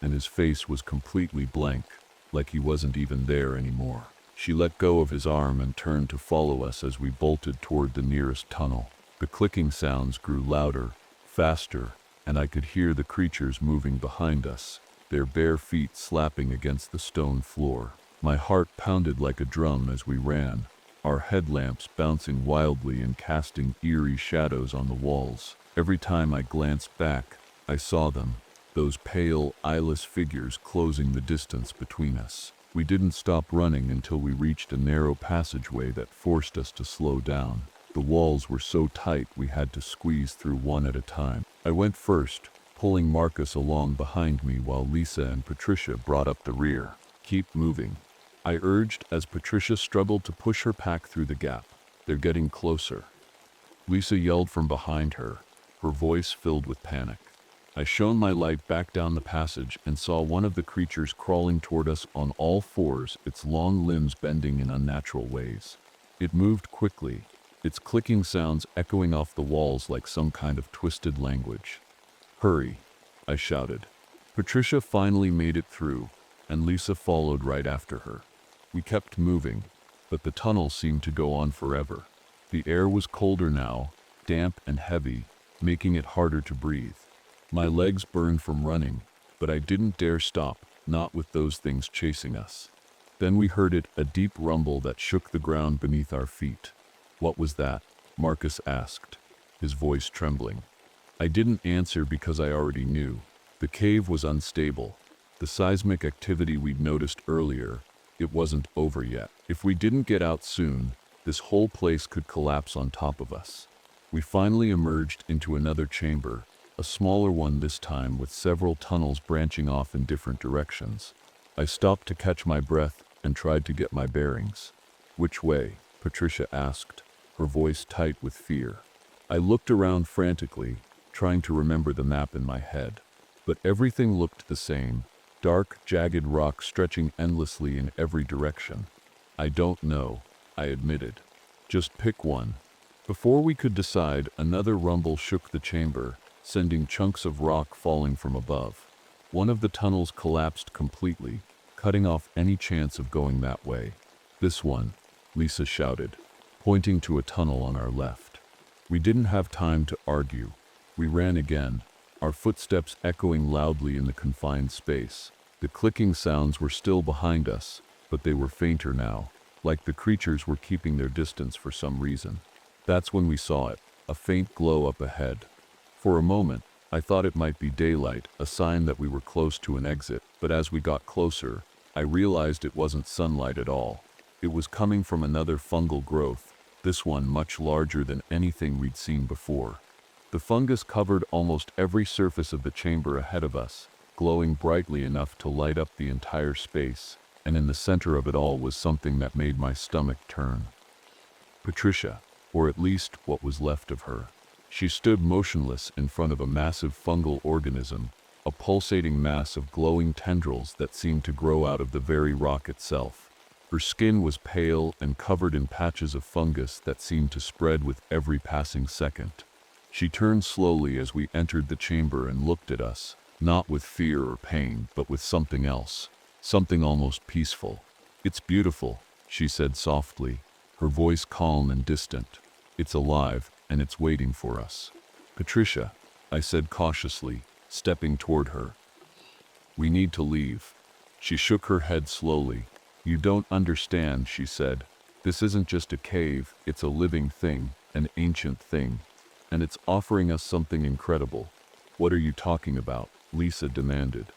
and his face was completely blank, like he wasn't even there anymore. She let go of his arm and turned to follow us as we bolted toward the nearest tunnel. The clicking sounds grew louder, faster, and I could hear the creatures moving behind us, their bare feet slapping against the stone floor. My heart pounded like a drum as we ran, our headlamps bouncing wildly and casting eerie shadows on the walls. Every time I glanced back, I saw them, those pale, eyeless figures closing the distance between us. We didn't stop running until we reached a narrow passageway that forced us to slow down. The walls were so tight we had to squeeze through one at a time. I went first, pulling Marcus along behind me while Lisa and Patricia brought up the rear. "Keep moving," I urged as Patricia struggled to push her pack through the gap. "They're getting closer." Lisa yelled from behind her, her voice filled with panic. I shone my light back down the passage and saw one of the creatures crawling toward us on all fours, its long limbs bending in unnatural ways. It moved quickly, its clicking sounds echoing off the walls like some kind of twisted language. "Hurry," I shouted. Patricia finally made it through, and Lisa followed right after her. We kept moving, but the tunnel seemed to go on forever. The air was colder now, damp and heavy, making it harder to breathe. My legs burned from running, but I didn't dare stop, not with those things chasing us. Then we heard it, a deep rumble that shook the ground beneath our feet. "What was that?" Marcus asked, his voice trembling. I didn't answer because I already knew. The cave was unstable. The seismic activity we'd noticed earlier, it wasn't over yet. If we didn't get out soon, this whole place could collapse on top of us. We finally emerged into another chamber, a smaller one this time with several tunnels branching off in different directions. I stopped to catch my breath and tried to get my bearings. "Which way?" Patricia asked, her voice tight with fear. I looked around frantically, trying to remember the map in my head. But everything looked the same, dark, jagged rock stretching endlessly in every direction. "I don't know," I admitted. "Just pick one." Before we could decide, another rumble shook the chamber, sending chunks of rock falling from above. One of the tunnels collapsed completely, cutting off any chance of going that way. "This one," Lisa shouted, pointing to a tunnel on our left. We didn't have time to argue. We ran again, our footsteps echoing loudly in the confined space. The clicking sounds were still behind us, but they were fainter now, like the creatures were keeping their distance for some reason. That's when we saw it, a faint glow up ahead. For a moment, I thought it might be daylight, a sign that we were close to an exit, but as we got closer, I realized it wasn't sunlight at all. It was coming from another fungal growth, this one much larger than anything we'd seen before. The fungus covered almost every surface of the chamber ahead of us, glowing brightly enough to light up the entire space, and in the center of it all was something that made my stomach turn. Patricia, or at least what was left of her. She stood motionless in front of a massive fungal organism, a pulsating mass of glowing tendrils that seemed to grow out of the very rock itself. Her skin was pale and covered in patches of fungus that seemed to spread with every passing second. She turned slowly as we entered the chamber and looked at us, not with fear or pain, but with something else, something almost peaceful. "It's beautiful," she said softly, her voice calm and distant. "It's alive, and it's waiting for us." "Patricia," I said cautiously, stepping toward her. "We need to leave." She shook her head slowly. "You don't understand," she said. "This isn't just a cave, it's a living thing, an ancient thing. And it's offering us something incredible." "What are you talking about?" Lisa demanded.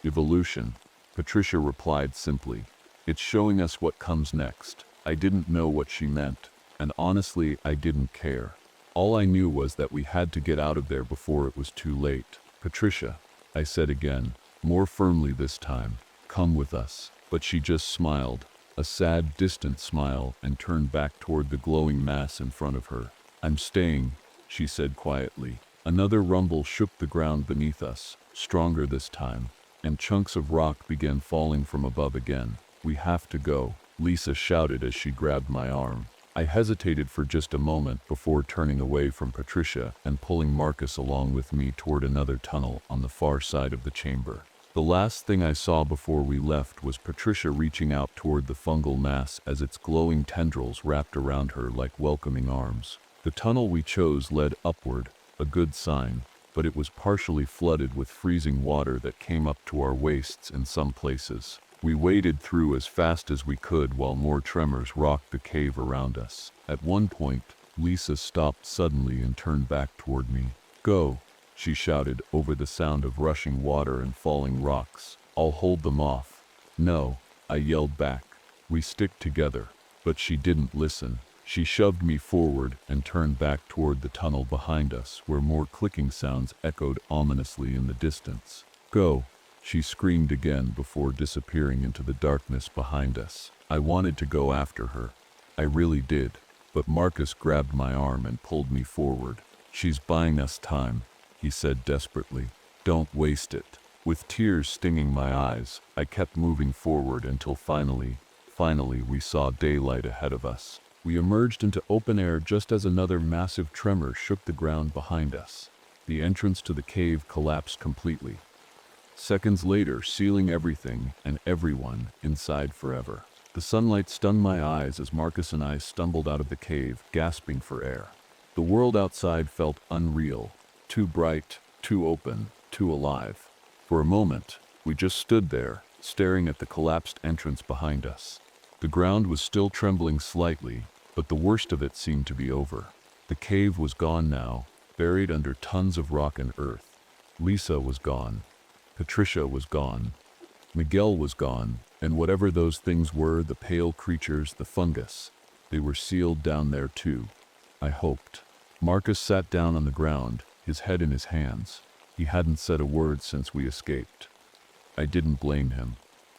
"Evolution," Patricia replied simply. "It's showing us what comes next." I didn't know what she meant, and honestly, I didn't care. All I knew was that we had to get out of there before it was too late. "Patricia," I said again, more firmly this time, "come with us." But she just smiled, a sad, distant smile, and turned back toward the glowing mass in front of her. "I'm staying," she said quietly. Another rumble shook the ground beneath us, stronger this time, and chunks of rock began falling from above again. "We have to go," Lisa shouted as she grabbed my arm. I hesitated for just a moment before turning away from Patricia and pulling Marcus along with me toward another tunnel on the far side of the chamber. The last thing I saw before we left was Patricia reaching out toward the fungal mass as its glowing tendrils wrapped around her like welcoming arms. The tunnel we chose led upward, a good sign, but it was partially flooded with freezing water that came up to our waists in some places. We waded through as fast as we could while more tremors rocked the cave around us. At one point, Lisa stopped suddenly and turned back toward me. "Go," she shouted over the sound of rushing water and falling rocks. "I'll hold them off." "No," I yelled back. "We stick together." But she didn't listen. She shoved me forward and turned back toward the tunnel behind us, where more clicking sounds echoed ominously in the distance. "Go," she screamed again before disappearing into the darkness behind us. I wanted to go after her. I really did. But Marcus grabbed my arm and pulled me forward. "She's buying us time," he said desperately. "Don't waste it." With tears stinging my eyes, I kept moving forward until finally we saw daylight ahead of us. We emerged into open air just as another massive tremor shook the ground behind us. The entrance to the cave collapsed completely. Seconds later, sealing everything and everyone inside forever. The sunlight stunned my eyes as Marcus and I stumbled out of the cave, gasping for air. The world outside felt unreal, too bright, too open, too alive. For a moment, we just stood there, staring at the collapsed entrance behind us. The ground was still trembling slightly, but the worst of it seemed to be over. The cave was gone now, buried under tons of rock and earth. Lisa was gone. Patricia was gone. Miguel was gone, and whatever those things were, the pale creatures, the fungus, they were sealed down there too. I hoped. Marcus sat down on the ground, his head in his hands. He hadn't said a word since we escaped. I didn't blame him.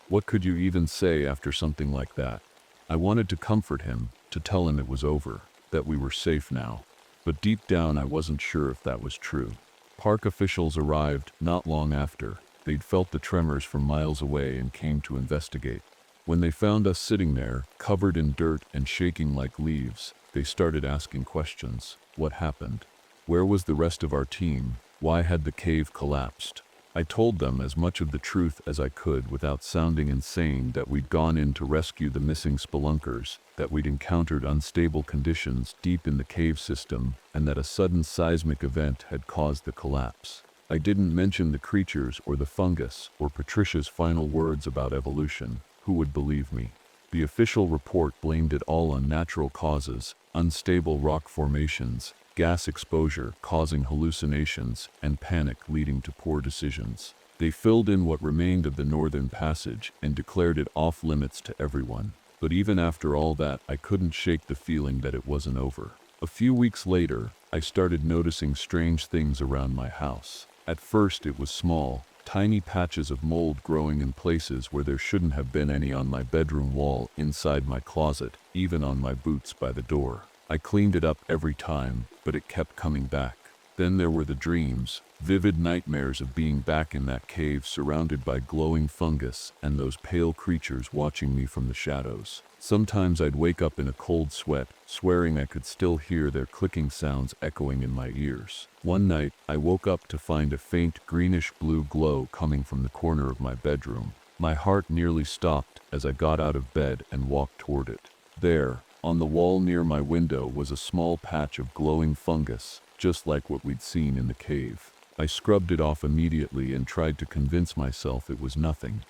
What could you even say after something like that? I wanted to comfort him, to tell him it was over, that we were safe now. But deep down I wasn't sure if that was true. Park officials arrived not long after. They'd felt the tremors from miles away and came to investigate. When they found us sitting there, covered in dirt and shaking like leaves, they started asking questions. What happened? Where was the rest of our team? Why had the cave collapsed? I told them as much of the truth as I could without sounding insane, that we'd gone in to rescue the missing spelunkers, that we'd encountered unstable conditions deep in the cave system, and that a sudden seismic event had caused the collapse. I didn't mention the creatures or the fungus or Patricia's final words about evolution. Who would believe me? The official report blamed it all on natural causes, unstable rock formations, gas exposure causing hallucinations, and panic leading to poor decisions. They filled in what remained of the Northern Passage and declared it off limits to everyone. But even after all that, I couldn't shake the feeling that it wasn't over. A few weeks later, I started noticing strange things around my house. At first it was small, tiny patches of mold growing in places where there shouldn't have been any, on my bedroom wall, inside my closet, even on my boots by the door. I cleaned it up every time, but it kept coming back. Then there were the dreams, vivid nightmares of being back in that cave surrounded by glowing fungus and those pale creatures watching me from the shadows. Sometimes I'd wake up in a cold sweat, swearing I could still hear their clicking sounds echoing in my ears. One night, I woke up to find a faint greenish-blue glow coming from the corner of my bedroom. My heart nearly stopped as I got out of bed and walked toward it. There, on the wall near my window, was a small patch of glowing fungus, just like what we'd seen in the cave. I scrubbed it off immediately and tried to convince myself it was nothing.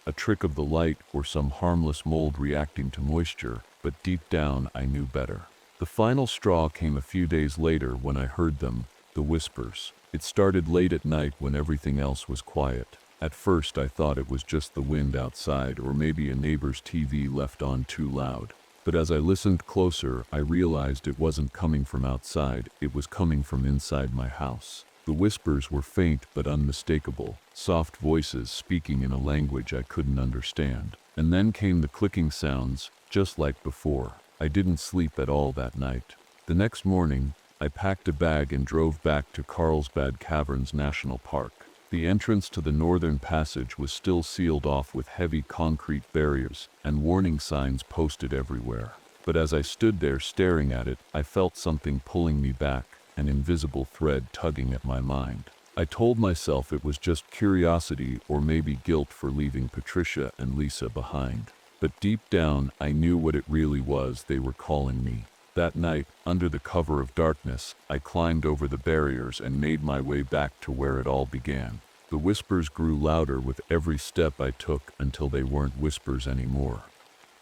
A trick of the light or some harmless mold reacting to moisture, but deep down I knew better. The final straw came a few days later when I heard them, the whispers. It started late at night when everything else was quiet. At first I thought it was just the wind outside, or maybe a neighbor's TV left on too loud. But as I listened closer, I realized it wasn't coming from outside, it was coming from inside my house. The whispers were faint but unmistakable, soft voices speaking in a language I couldn't understand. And then came the clicking sounds, just like before. I didn't sleep at all that night. The next morning, I packed a bag and drove back to Carlsbad Caverns National Park. The entrance to the Northern Passage was still sealed off with heavy concrete barriers and warning signs posted everywhere. But as I stood there staring at it, I felt something pulling me back, an invisible thread tugging at my mind. I told myself it was just curiosity or maybe guilt for leaving Patricia and Lisa behind. But deep down, I knew what it really was. They were calling me. That night, under the cover of darkness, I climbed over the barriers and made my way back to where it all began. The whispers grew louder with every step I took until they weren't whispers anymore.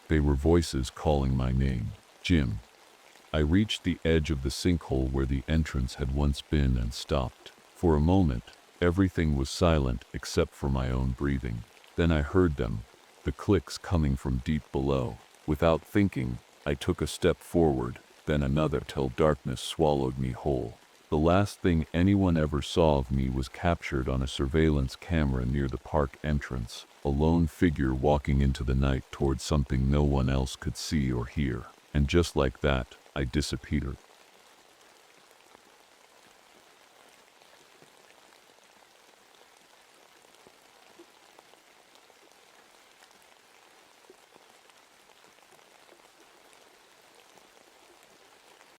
They were voices calling my name, Jim. I reached the edge of the sinkhole where the entrance had once been and stopped. For a moment, everything was silent except for my own breathing. Then I heard them, the clicks coming from deep below. Without thinking, I took a step forward, then another, till darkness swallowed me whole. The last thing anyone ever saw of me was captured on a surveillance camera near the park entrance, a lone figure walking into the night towards something no one else could see or hear. And just like that, I disappeared.